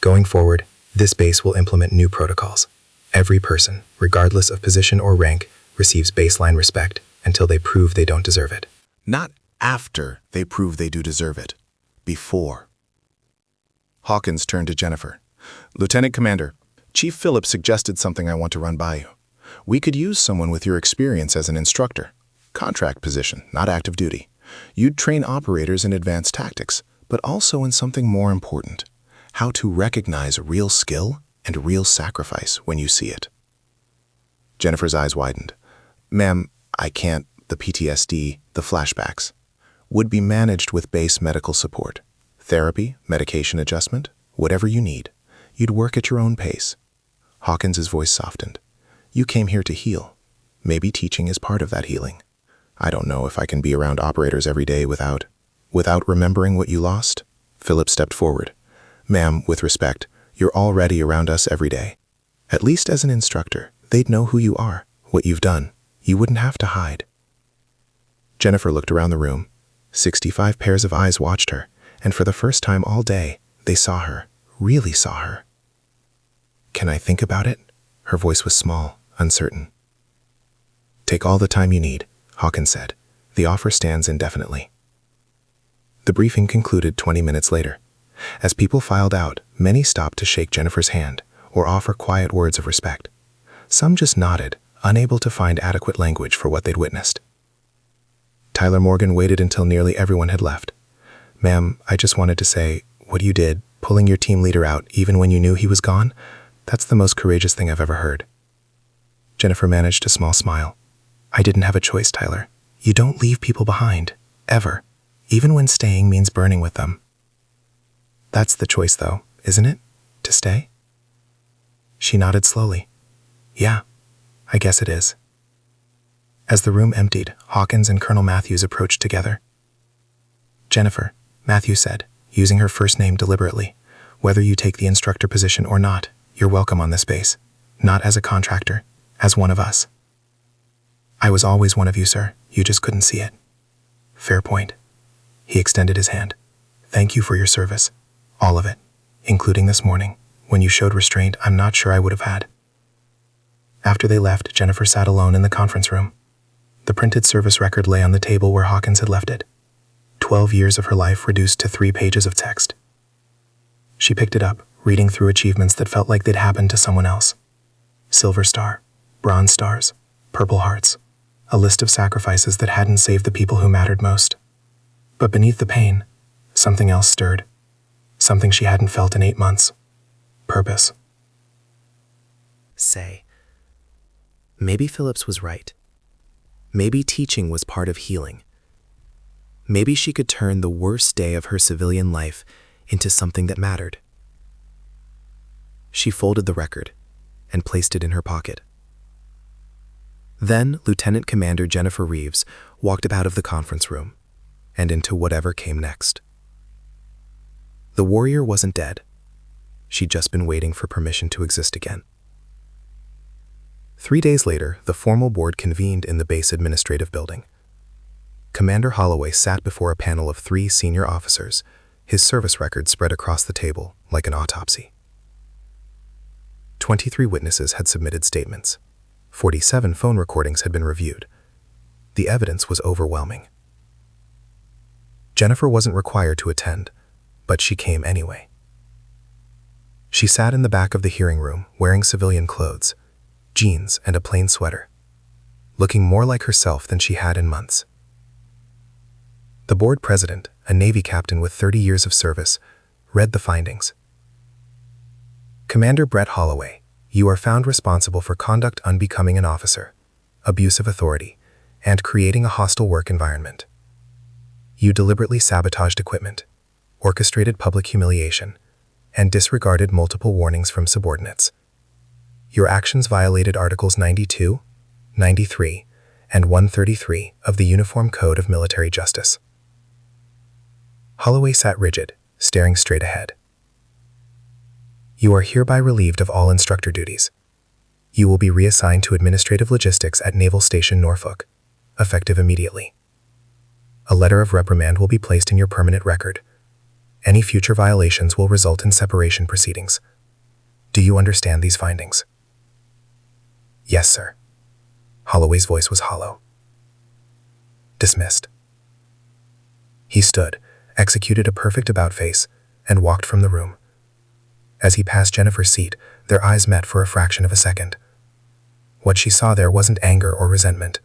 "Going forward, this base will implement new protocols. Every person, regardless of position or rank, receives baseline respect until they prove they don't deserve it." Not after they prove they do deserve it. Before. Hawkins turned to Jennifer. "Lieutenant Commander, Chief Phillips suggested something I want to run by you. We could use someone with your experience as an instructor. Contract position, not active duty. You'd train operators in advanced tactics, but also in something more important. How to recognize real skill and real sacrifice when you see it." Jennifer's eyes widened. "Ma'am, I can't. The PTSD, the flashbacks, would be managed with base medical support. Therapy, medication adjustment, whatever you need. You'd work at your own pace." Hawkins' voice softened. "You came here to heal. Maybe teaching is part of that healing. I don't know if I can be around operators every day without remembering what you lost." Philip stepped forward. "Ma'am, with respect, you're already around us every day. At least as an instructor, they'd know who you are, what you've done. You wouldn't have to hide." Jennifer looked around the room. 65 pairs of eyes watched her, and for the first time all day, they saw her, really saw her. "Can I think about it?" Her voice was small, uncertain. Take all the time you need, Hawkins said. The offer stands indefinitely. The briefing concluded 20 minutes later. As people filed out, many stopped to shake Jennifer's hand or offer quiet words of respect. Some just nodded, unable to find adequate language for what they'd witnessed. Tyler Morgan waited until nearly everyone had left. "Ma'am, I just wanted to say, what you did, pulling your team leader out even when you knew he was gone, that's the most courageous thing I've ever heard." Jennifer managed a small smile. "I didn't have a choice, Tyler. You don't leave people behind, ever, even when staying means burning with them." "That's the choice, though, isn't it? To stay?" She nodded slowly. "Yeah, I guess it is." As the room emptied, Hawkins and Colonel Matthews approached together. "Jennifer," Matthews said, using her first name deliberately, "whether you take the instructor position or not, you're welcome on this base. Not as a contractor, as one of us." "I was always one of you, sir. You just couldn't see it." "Fair point." He extended his hand. "Thank you for your service. All of it. Including this morning, when you showed restraint I'm not sure I would have had." After they left, Jennifer sat alone in the conference room. The printed service record lay on the table where Hawkins had left it. 12 years of her life reduced to 3 pages of text. She picked it up, reading through achievements that felt like they'd happened to someone else. Silver Star, Bronze Stars, Purple Hearts. A list of sacrifices that hadn't saved the people who mattered most. But beneath the pain, something else stirred. Something she hadn't felt in 8 months. Purpose. Say. Maybe Phillips was right. Maybe teaching was part of healing. Maybe she could turn the worst day of her civilian life into something that mattered. She folded the record and placed it in her pocket. Then Lieutenant Commander Jennifer Reeves walked out of the conference room and into whatever came next. The warrior wasn't dead. She'd just been waiting for permission to exist again. 3 days later, the formal board convened in the base administrative building. Commander Holloway sat before a panel of 3 senior officers, his service record spread across the table like an autopsy. 23 witnesses had submitted statements. 47 phone recordings had been reviewed. The evidence was overwhelming. Jennifer wasn't required to attend, but she came anyway. She sat in the back of the hearing room wearing civilian clothes, jeans and a plain sweater, looking more like herself than she had in months. The board president, a Navy captain with 30 years of service, read the findings. "Commander Brett Holloway, you are found responsible for conduct unbecoming an officer, abuse of authority, and creating a hostile work environment. You deliberately sabotaged equipment, orchestrated public humiliation, and disregarded multiple warnings from subordinates. Your actions violated Articles 92, 93, and 133 of the Uniform Code of Military Justice." Holloway sat rigid, staring straight ahead. "You are hereby relieved of all instructor duties. You will be reassigned to administrative logistics at Naval Station Norfolk, effective immediately. A letter of reprimand will be placed in your permanent record. Any future violations will result in separation proceedings. Do you understand these findings?" "Yes, sir." Holloway's voice was hollow. "Dismissed." He stood, executed a perfect about-face, and walked from the room. As he passed Jennifer's seat, their eyes met for a fraction of a second. What she saw there wasn't anger or resentment,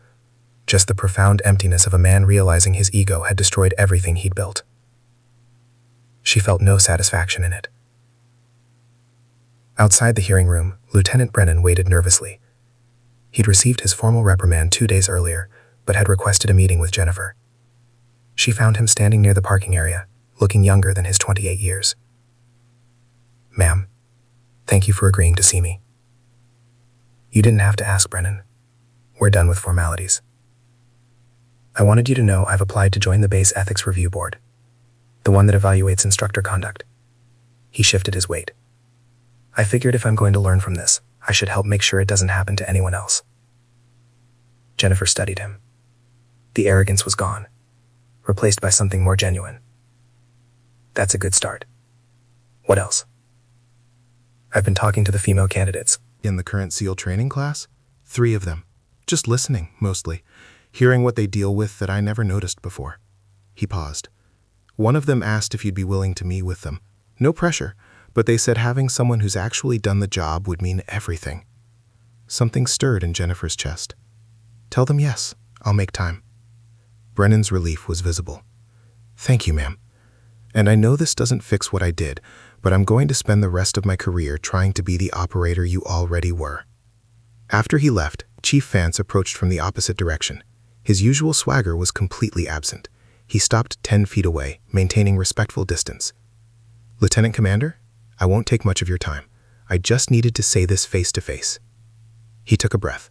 just the profound emptiness of a man realizing his ego had destroyed everything he'd built. She felt no satisfaction in it. Outside the hearing room, Lieutenant Brennan waited nervously. He'd received his formal reprimand 2 days earlier, but had requested a meeting with Jennifer. She found him standing near the parking area, looking younger than his 28 years. "Ma'am, thank you for agreeing to see me." "You didn't have to ask, Brennan. We're done with formalities. I wanted you to know I've applied to join the Base Ethics Review Board, the one that evaluates instructor conduct." He shifted his weight. "I figured if I'm going to learn from this, I should help make sure it doesn't happen to anyone else." Jennifer studied him. The arrogance was gone, replaced by something more genuine. "That's a good start. What else?" "I've been talking to the female candidates." In the current SEAL training class? 3 of them. Just listening, mostly. Hearing what they deal with that I never noticed before. He paused. One of them asked if you'd be willing to meet with them. No pressure, but they said having someone who's actually done the job would mean everything. Something stirred in Jennifer's chest. Tell them yes, I'll make time. Brennan's relief was visible. Thank you, ma'am. And I know this doesn't fix what I did, but I'm going to spend the rest of my career trying to be the operator you already were. After he left, Chief Vance approached from the opposite direction. His usual swagger was completely absent. He stopped 10 feet away, maintaining respectful distance. Lieutenant Commander, I won't take much of your time. I just needed to say this face to face. He took a breath.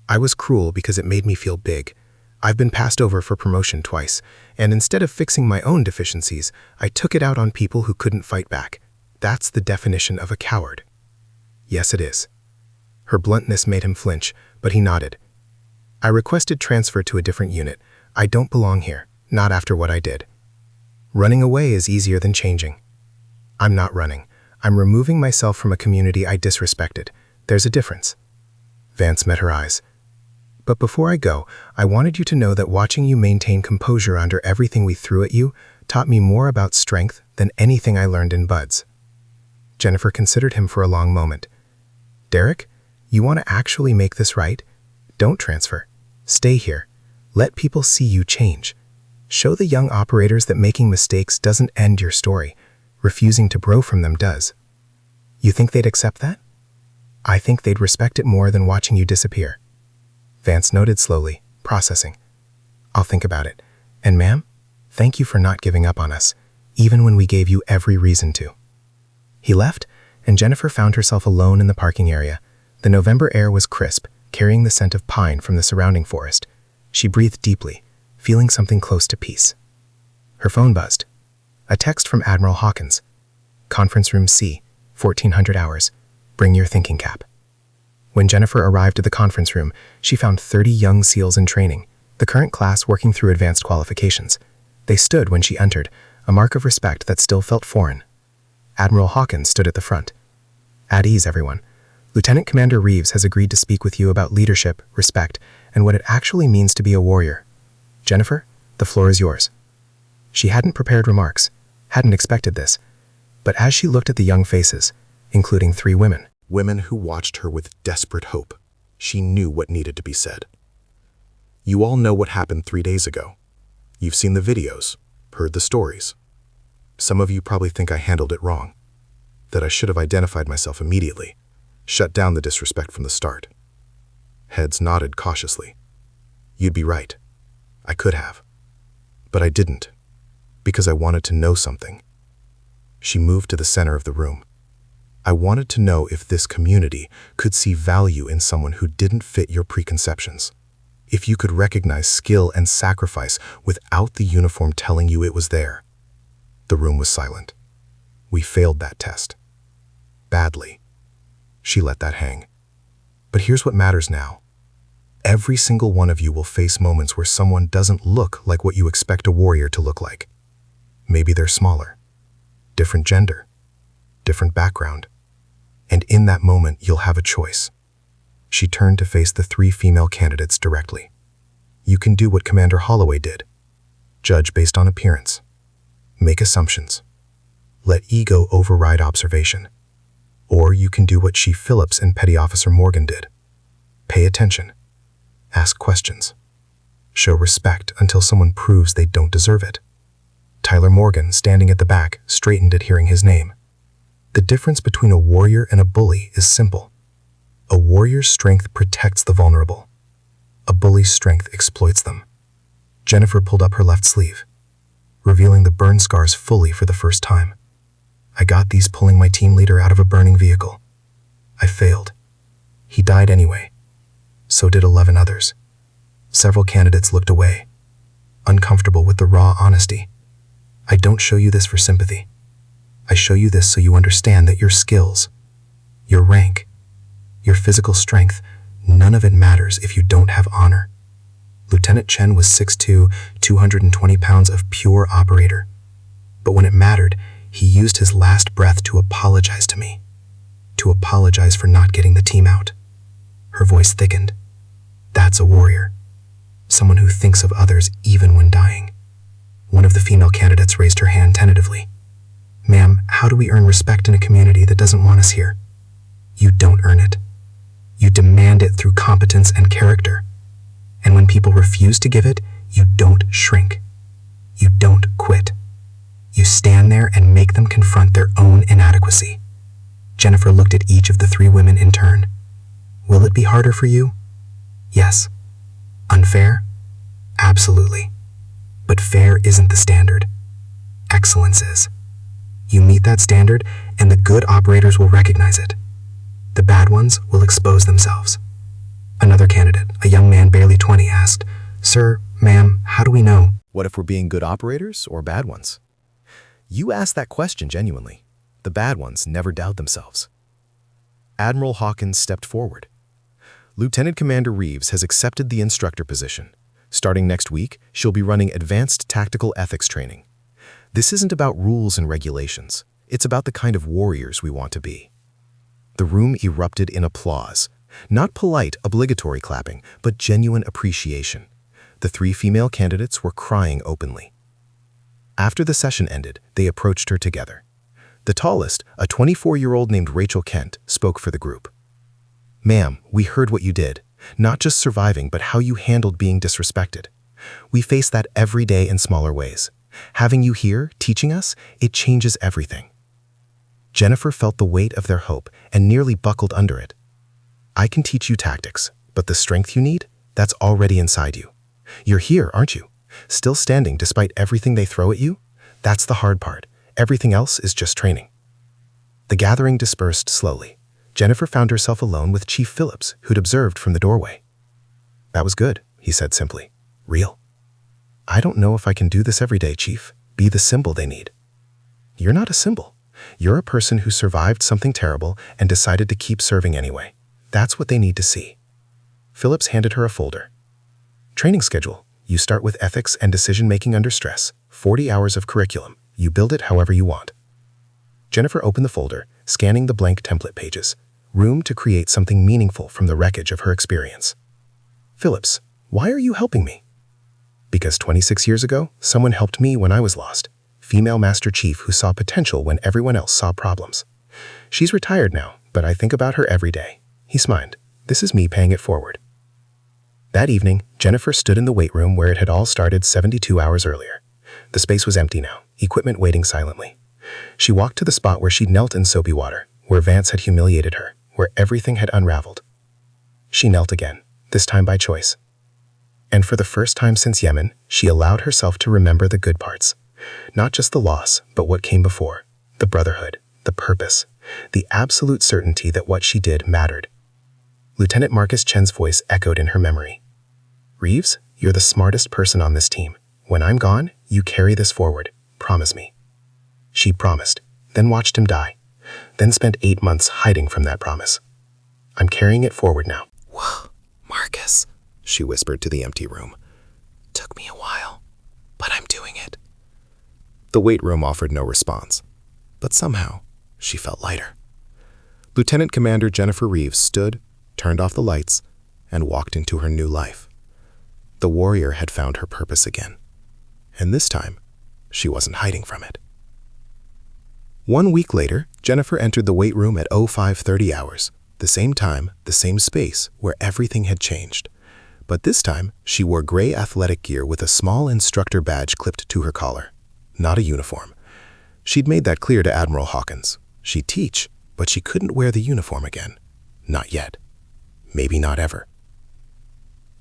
I was cruel because it made me feel big. I've been passed over for promotion twice, and instead of fixing my own deficiencies, I took it out on people who couldn't fight back. That's the definition of a coward. Yes, it is. Her bluntness made him flinch, but he nodded. I requested transfer to a different unit. I don't belong here, not after what I did. Running away is easier than changing. I'm not running. I'm removing myself from a community I disrespected. There's a difference. Vance met her eyes. But before I go, I wanted you to know that watching you maintain composure under everything we threw at you taught me more about strength than anything I learned in Buds. Jennifer considered him for a long moment. Derek, you want to actually make this right? Don't transfer. Stay here. Let people see you change. Show the young operators that making mistakes doesn't end your story. Refusing to grow from them does. You think they'd accept that? I think they'd respect it more than watching you disappear. Vance noted slowly, processing. I'll think about it. And ma'am, thank you for not giving up on us, even when we gave you every reason to. He left, and Jennifer found herself alone in the parking area. The November air was crisp, carrying the scent of pine from the surrounding forest. She breathed deeply, feeling something close to peace. Her phone buzzed. A text from Admiral Hawkins. Conference Room C, 1400 hours. Bring your thinking cap. When Jennifer arrived at the conference room, she found 30 young SEALs in training, the current class working through advanced qualifications. They stood when she entered, a mark of respect that still felt foreign. Admiral Hawkins stood at the front. At ease, everyone. Lieutenant Commander Reeves has agreed to speak with you about leadership, respect, and what it actually means to be a warrior. Jennifer, the floor is yours. She hadn't prepared remarks, hadn't expected this, but as she looked at the young faces, including 3 women who watched her with desperate hope, she knew what needed to be said. You all know what happened 3 days ago. You've seen the videos, heard the stories. Some of you probably think I handled it wrong, that I should have identified myself immediately, shut down the disrespect from the start. Heads nodded cautiously. You'd be right. I could have. But I didn't, because I wanted to know something. She moved to the center of the room. I wanted to know if this community could see value in someone who didn't fit your preconceptions. If you could recognize skill and sacrifice without the uniform telling you it was there. The room was silent. We failed that test. Badly. She let that hang. But here's what matters now. Every single one of you will face moments where someone doesn't look like what you expect a warrior to look like. Maybe they're smaller, different gender, different background. And in that moment, you'll have a choice. She turned to face the 3 female candidates directly. You can do what Commander Holloway did. Judge based on appearance. Make assumptions. Let ego override observation. Or you can do what Chief Phillips and Petty Officer Morgan did. Pay attention. Ask questions. Show respect until someone proves they don't deserve it. Tyler Morgan, standing at the back, straightened at hearing his name. The difference between a warrior and a bully is simple. A warrior's strength protects the vulnerable. A bully's strength exploits them. Jennifer pulled up her left sleeve, revealing the burn scars fully for the first time. I got these pulling my team leader out of a burning vehicle. I failed. He died anyway. So did 11 others. Several candidates looked away, uncomfortable with the raw honesty. I don't show you this for sympathy. I show you this so you understand that your skills, your rank, your physical strength, none of it matters if you don't have honor. Lieutenant Chen was 6'2", 220 pounds of pure operator. But when it mattered, he used his last breath to apologize to me. To apologize for not getting the team out. Her voice thickened. That's a warrior. Someone who thinks of others even when dying. One of the female candidates raised her hand tentatively. Ma'am, how do we earn respect in a community that doesn't want us here? You don't earn it. You demand it through competence and character. And when people refuse to give it, you don't shrink. You don't quit. You stand there and make them confront their own inadequacy. Jennifer looked at each of the three women in turn. Will it be harder for you? Yes. Unfair? Absolutely. But fair isn't the standard. Excellence is. You meet that standard, and the good operators will recognize it. The bad ones will expose themselves. Another candidate, a young man barely 20, asked, Sir, ma'am, how do we know? What if we're being good operators or bad ones? You ask that question genuinely. The bad ones never doubt themselves. Admiral Hawkins stepped forward. Lieutenant Commander Reeves has accepted the instructor position. Starting next week, she'll be running advanced tactical ethics training. This isn't about rules and regulations. It's about the kind of warriors we want to be. The room erupted in applause. Not polite, obligatory clapping, but genuine appreciation. The three female candidates were crying openly. After the session ended, they approached her together. The tallest, a 24-year-old named Rachel Kent, spoke for the group. Ma'am, we heard what you did. Not just surviving, but how you handled being disrespected. We face that every day in smaller ways. Having you here, teaching us, it changes everything. Jennifer felt the weight of their hope and nearly buckled under it. I can teach you tactics, but the strength you need, that's already inside you. You're here, aren't you? Still standing despite everything they throw at you? That's the hard part. Everything else is just training. The gathering dispersed slowly. Jennifer found herself alone with Chief Phillips, who'd observed from the doorway. That was good, he said simply. Real. I don't know if I can do this every day, Chief. Be the symbol they need. You're not a symbol. You're a person who survived something terrible and decided to keep serving anyway. That's what they need to see. Phillips handed her a folder. Training schedule. You start with ethics and decision-making under stress. 40 hours of curriculum. You build it however you want. Jennifer opened the folder, scanning the blank template pages. Room to create something meaningful from the wreckage of her experience. Phillips, why are you helping me? Because 26 years ago, someone helped me when I was lost. Female Master Chief who saw potential when everyone else saw problems. She's retired now, but I think about her every day. He smiled. This is me paying it forward. That evening, Jennifer stood in the weight room where it had all started 72 hours earlier. The space was empty now, equipment waiting silently. She walked to the spot where she'd knelt in soapy water, where Vance had humiliated her, where everything had unraveled. She knelt again, this time by choice. And for the first time since Yemen, she allowed herself to remember the good parts. Not just the loss, but what came before. The brotherhood, the purpose, the absolute certainty that what she did mattered. Lieutenant Marcus Chen's voice echoed in her memory. Reeves, you're the smartest person on this team. When I'm gone, you carry this forward. Promise me. She promised, then watched him die, then spent 8 months hiding from that promise. I'm carrying it forward now. Whoa, Marcus, she whispered to the empty room. Took me a while, but I'm doing it. The weight room offered no response, but somehow she felt lighter. Lieutenant Commander Jennifer Reeves stood, turned off the lights, and walked into her new life. The warrior had found her purpose again, and this time, she wasn't hiding from it. 1 week later, Jennifer entered the weight room at 05:30 hours, the same time, the same space, where everything had changed. But this time, she wore gray athletic gear with a small instructor badge clipped to her collar. Not a uniform. She'd made that clear to Admiral Hawkins. She'd teach, but she couldn't wear the uniform again. Not yet. Maybe not ever.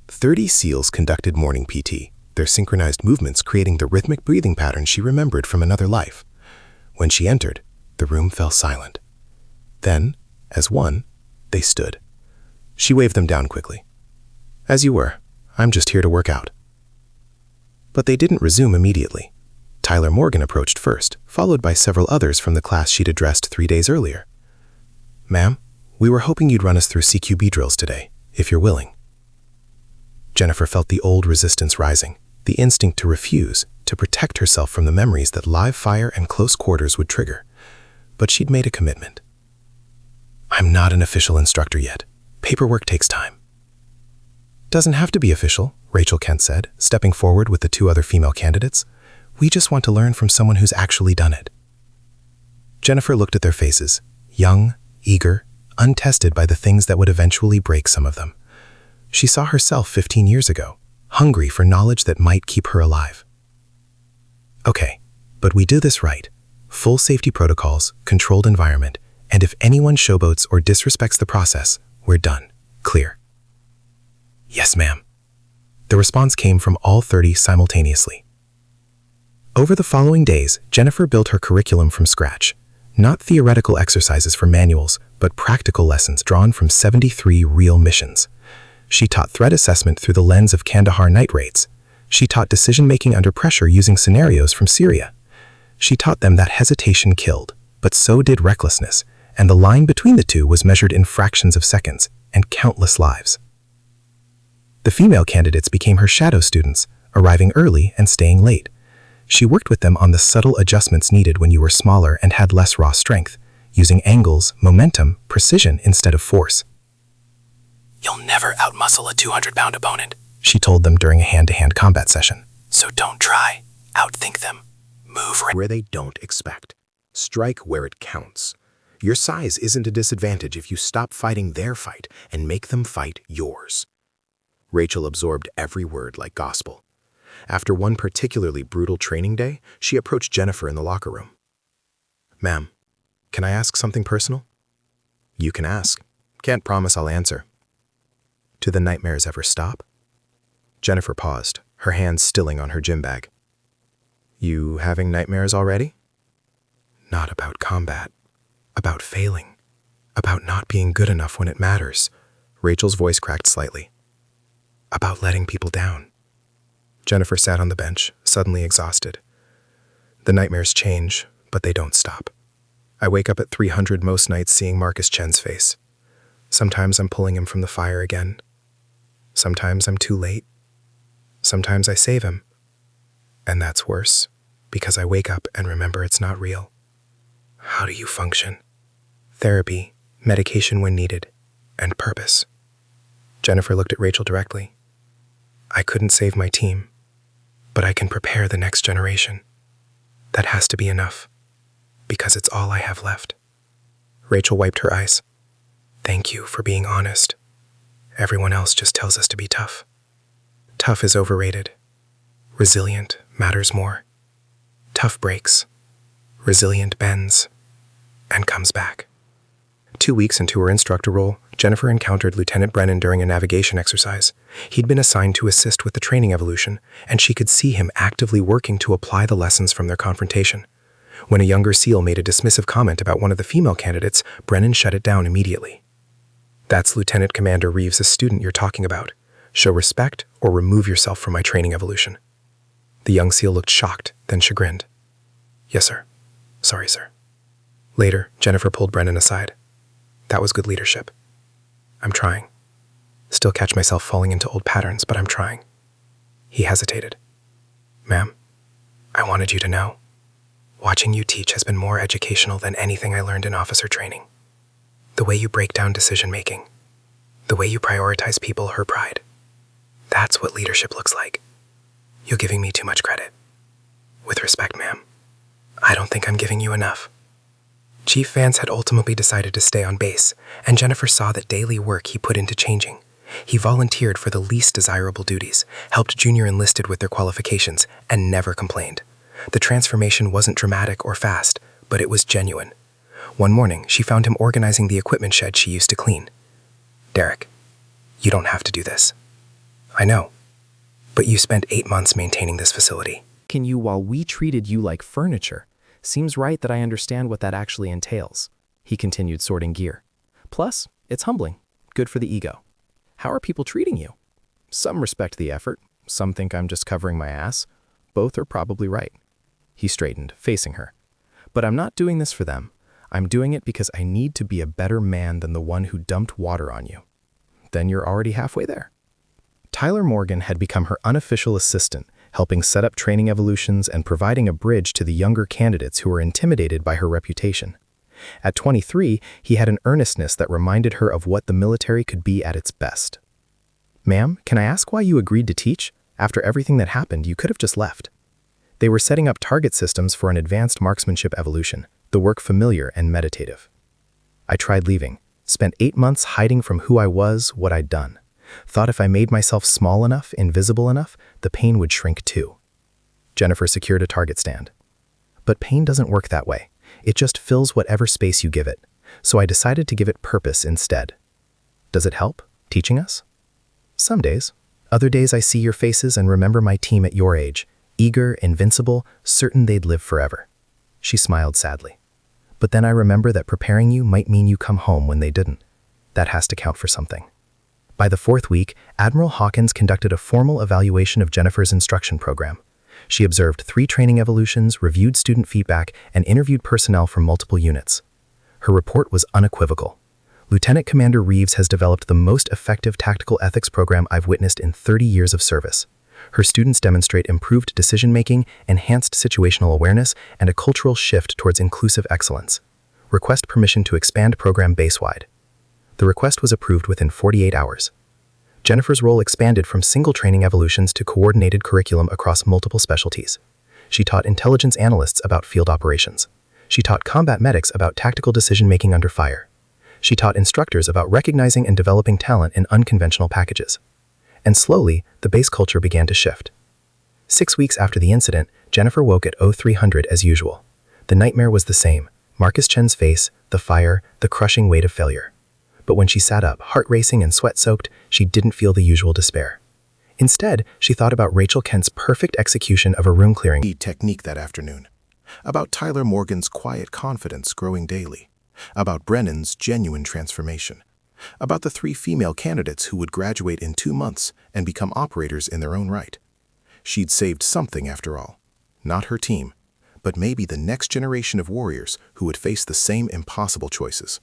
30 SEALs conducted morning PT, their synchronized movements creating the rhythmic breathing pattern she remembered from another life. When she entered, the room fell silent. Then, as one, they stood. She waved them down quickly. As you were, I'm just here to work out. But they didn't resume immediately. Tyler Morgan approached first, followed by several others from the class she'd addressed 3 days earlier. Ma'am, we were hoping you'd run us through CQB drills today, if you're willing. Jennifer felt the old resistance rising, the instinct to refuse, to protect herself from the memories that live fire and close quarters would trigger. But she'd made a commitment. I'm not an official instructor yet. Paperwork takes time. Doesn't have to be official, Rachel Kent said, stepping forward with the two other female candidates. We just want to learn from someone who's actually done it. Jennifer looked at their faces, young, eager, untested by the things that would eventually break some of them. She saw herself 15 years ago, hungry for knowledge that might keep her alive. Okay, but we do this right. Full safety protocols, controlled environment, and if anyone showboats or disrespects the process, we're done. Clear. Yes, ma'am. The response came from all 30 simultaneously. Over the following days, Jennifer built her curriculum from scratch. Not theoretical exercises for manuals, but practical lessons drawn from 73 real missions. She taught threat assessment through the lens of Kandahar night raids. She taught decision-making under pressure using scenarios from Syria. She taught them that hesitation killed, but so did recklessness, and the line between the two was measured in fractions of seconds and countless lives. The female candidates became her shadow students, arriving early and staying late. She worked with them on the subtle adjustments needed when you were smaller and had less raw strength, using angles, momentum, precision instead of force. You'll never outmuscle a 200-pound opponent, she told them during a hand-to-hand combat session. So don't try. Outthink them. Move Where they don't expect. Strike where it counts. Your size isn't a disadvantage if you stop fighting their fight and make them fight yours. Rachel absorbed every word like gospel. After one particularly brutal training day, she approached Jennifer in the locker room. Ma'am, can I ask something personal? You can ask. Can't promise I'll answer. Do the nightmares ever stop? Jennifer paused, her hands stilling on her gym bag. You having nightmares already? Not about combat. About failing. About not being good enough when it matters. Rachel's voice cracked slightly. About letting people down. Jennifer sat on the bench, suddenly exhausted. The nightmares change, but they don't stop. I wake up at 300 most nights seeing Marcus Chen's face. Sometimes I'm pulling him from the fire again. Sometimes I'm too late. Sometimes I save him. And that's worse, because I wake up and remember it's not real. How do you function? Therapy, medication when needed, and purpose. Jennifer looked at Rachel directly. I couldn't save my team, but I can prepare the next generation. That has to be enough, because it's all I have left. Rachel wiped her eyes. Thank you for being honest. Everyone else just tells us to be tough. Tough is overrated. Resilient matters more. Tough breaks. Resilient bends and comes back. 2 weeks into her instructor role, Jennifer encountered Lieutenant Brennan during a navigation exercise. He'd been assigned to assist with the training evolution, and she could see him actively working to apply the lessons from their confrontation. When a younger SEAL made a dismissive comment about one of the female candidates, Brennan shut it down immediately. That's Lieutenant Commander Reeves' student you're talking about. Show respect or remove yourself from my training evolution. The young SEAL looked shocked, then chagrined. Yes, sir. Sorry, sir. Later, Jennifer pulled Brennan aside. That was good leadership. I'm trying. Still catch myself falling into old patterns, but I'm trying. He hesitated. Ma'am, I wanted you to know. Watching you teach has been more educational than anything I learned in officer training. The way you break down decision-making. The way you prioritize people, her pride. That's what leadership looks like. You're giving me too much credit. With respect, ma'am, I don't think I'm giving you enough. Chief Vance had ultimately decided to stay on base, and Jennifer saw that daily work he put into changing. He volunteered for the least desirable duties, helped junior enlisted with their qualifications, and never complained. The transformation wasn't dramatic or fast, but it was genuine. One morning, she found him organizing the equipment shed she used to clean. Derek, you don't have to do this. I know, but you spent 8 months maintaining this facility. Can you while we treated you like furniture? Seems right that I understand what that actually entails. He continued sorting gear. Plus, it's humbling. Good for the ego. How are people treating you? Some respect the effort. Some think I'm just covering my ass. Both are probably right. He straightened, facing her. But I'm not doing this for them. I'm doing it because I need to be a better man than the one who dumped water on you. Then you're already halfway there. Tyler Morgan had become her unofficial assistant, helping set up training evolutions and providing a bridge to the younger candidates who were intimidated by her reputation. At 23, he had an earnestness that reminded her of what the military could be at its best. "Ma'am, can I ask why you agreed to teach? After everything that happened, you could have just left." They were setting up target systems for an advanced marksmanship evolution, the work familiar and meditative. I tried leaving, spent 8 months hiding from who I was, what I'd done. Thought if I made myself small enough, invisible enough, the pain would shrink too. Jennifer secured a target stand. But pain doesn't work that way. It just fills whatever space you give it. So I decided to give it purpose instead. Does it help, teaching us? Some days. Other days I see your faces and remember my team at your age, eager, invincible, certain they'd live forever. She smiled sadly. But then I remember that preparing you might mean you come home when they didn't. That has to count for something. By the 4th week, Admiral Hawkins conducted a formal evaluation of Jennifer's instruction program. She observed 3 training evolutions, reviewed student feedback, and interviewed personnel from multiple units. Her report was unequivocal. Lieutenant Commander Reeves has developed the most effective tactical ethics program I've witnessed in 30 years of service. Her students demonstrate improved decision-making, enhanced situational awareness, and a cultural shift towards inclusive excellence. Request permission to expand program base-wide. The request was approved within 48 hours. Jennifer's role expanded from single training evolutions to coordinated curriculum across multiple specialties. She taught intelligence analysts about field operations. She taught combat medics about tactical decision-making under fire. She taught instructors about recognizing and developing talent in unconventional packages. And slowly, the base culture began to shift. 6 weeks after the incident, Jennifer woke at 0300 as usual. The nightmare was the same: Marcus Chen's face, the fire, the crushing weight of failure. But when she sat up, heart racing and sweat-soaked, she didn't feel the usual despair. Instead, she thought about Rachel Kent's perfect execution of a room-clearing technique that afternoon, about Tyler Morgan's quiet confidence growing daily, about Brennan's genuine transformation, about the 3 female candidates who would graduate in 2 months and become operators in their own right. She'd saved something after all. Not her team, but maybe the next generation of warriors who would face the same impossible choices.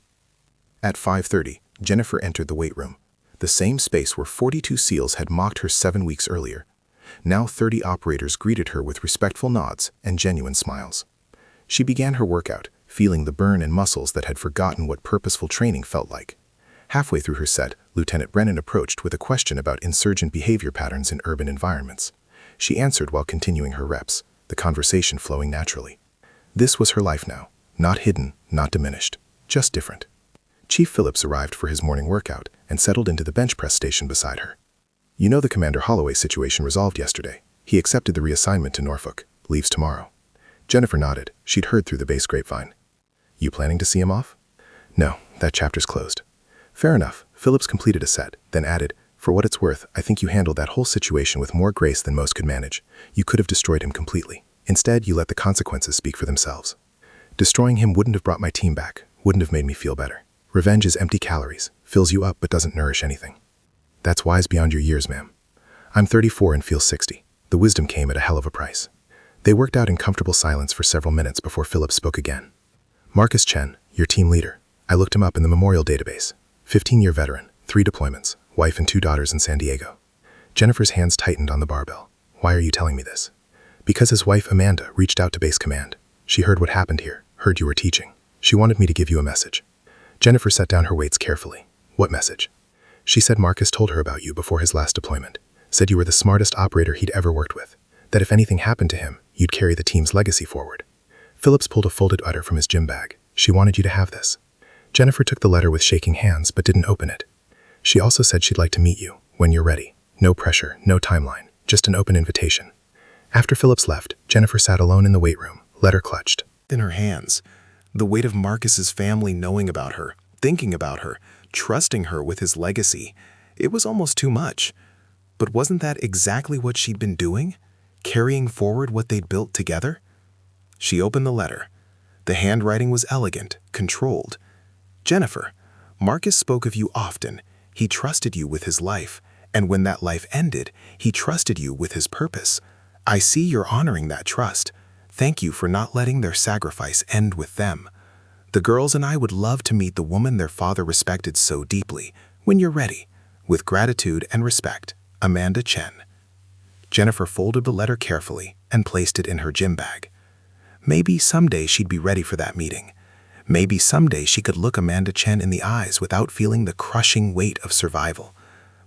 At 5:30, Jennifer entered the weight room, the same space where 42 SEALs had mocked her 7 weeks earlier. Now 30 operators greeted her with respectful nods and genuine smiles. She began her workout, feeling the burn in muscles that had forgotten what purposeful training felt like. Halfway through her set, Lieutenant Brennan approached with a question about insurgent behavior patterns in urban environments. She answered while continuing her reps, the conversation flowing naturally. This was her life now, not hidden, not diminished, just different. Chief Phillips arrived for his morning workout and settled into the bench press station beside her. "You know the Commander Holloway situation resolved yesterday. He accepted the reassignment to Norfolk, leaves tomorrow." Jennifer nodded. She'd heard through the base grapevine. "You planning to see him off?" "No, that chapter's closed." "Fair enough." Phillips completed a set, then added, "For what it's worth, I think you handled that whole situation with more grace than most could manage. You could have destroyed him completely. Instead, you let the consequences speak for themselves. Destroying him wouldn't have brought my team back, wouldn't have made me feel better. Revenge is empty calories, fills you up but doesn't nourish anything." "That's wise beyond your years, ma'am." "I'm 34 and feel 60. The wisdom came at a hell of a price." They worked out in comfortable silence for several minutes before Phillips spoke again. "Marcus Chen, your team leader. I looked him up in the memorial database. 15-year veteran, 3 deployments, wife and 2 daughters in San Diego." Jennifer's hands tightened on the barbell. "Why are you telling me this?" "Because his wife, Amanda, reached out to base command. She heard what happened here, heard you were teaching. She wanted me to give you a message." Jennifer set down her weights carefully. "What message?" "She said Marcus told her about you before his last deployment. Said you were the smartest operator he'd ever worked with. That if anything happened to him, you'd carry the team's legacy forward." Phillips pulled a folded letter from his gym bag. "She wanted you to have this." Jennifer took the letter with shaking hands but didn't open it. "She also said she'd like to meet you, when you're ready. No pressure, no timeline, just an open invitation." After Phillips left, Jennifer sat alone in the weight room, letter clutched in her hands. The weight of Marcus's family knowing about her, thinking about her, trusting her with his legacy. It was almost too much. But wasn't that exactly what she'd been doing? Carrying forward what they'd built together? She opened the letter. The handwriting was elegant, controlled. "Jennifer, Marcus spoke of you often. He trusted you with his life. And when that life ended, he trusted you with his purpose. I see you're honoring that trust. Thank you for not letting their sacrifice end with them. The girls and I would love to meet the woman their father respected so deeply, when you're ready. With gratitude and respect, Amanda Chen." Jennifer folded the letter carefully and placed it in her gym bag. Maybe someday she'd be ready for that meeting. Maybe someday she could look Amanda Chen in the eyes without feeling the crushing weight of survival.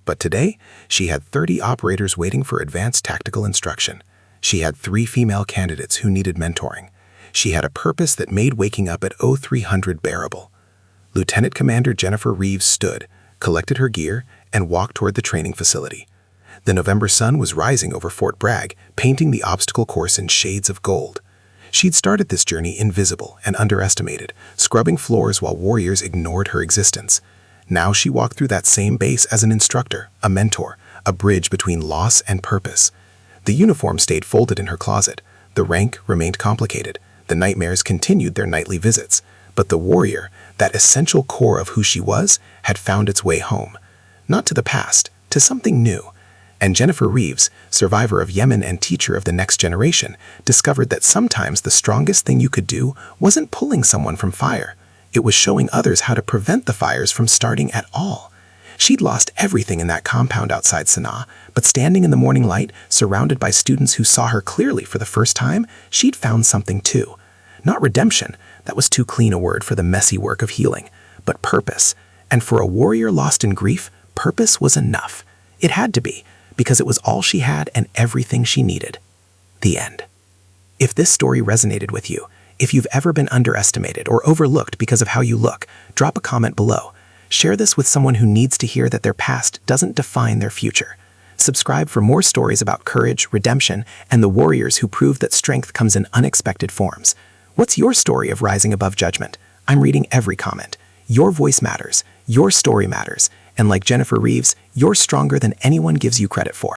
But today, she had 30 operators waiting for advanced tactical instruction. She had 3 female candidates who needed mentoring. She had a purpose that made waking up at 0300 bearable. Lieutenant Commander Jennifer Reeves stood, collected her gear, and walked toward the training facility. The November sun was rising over Fort Bragg, painting the obstacle course in shades of gold. She'd started this journey invisible and underestimated, scrubbing floors while warriors ignored her existence. Now she walked through that same base as an instructor, a mentor, a bridge between loss and purpose. The uniform stayed folded in her closet. The rank remained complicated. The nightmares continued their nightly visits. But the warrior, that essential core of who she was, had found its way home. Not to the past, to something new. And Jennifer Reeves, survivor of Yemen and teacher of the next generation, discovered that sometimes the strongest thing you could do wasn't pulling someone from fire. It was showing others how to prevent the fires from starting at all. She'd lost everything in that compound outside Sana'a, but standing in the morning light, surrounded by students who saw her clearly for the first time, she'd found something too. Not redemption, that was too clean a word for the messy work of healing, but purpose. And for a warrior lost in grief, purpose was enough. It had to be, because it was all she had and everything she needed. The end. If this story resonated with you, if you've ever been underestimated or overlooked because of how you look, drop a comment below. Share this with someone who needs to hear that their past doesn't define their future. Subscribe for more stories about courage, redemption, and the warriors who prove that strength comes in unexpected forms. What's your story of rising above judgment? I'm reading every comment. Your voice matters. Your story matters. And like Jennifer Reeves, you're stronger than anyone gives you credit for.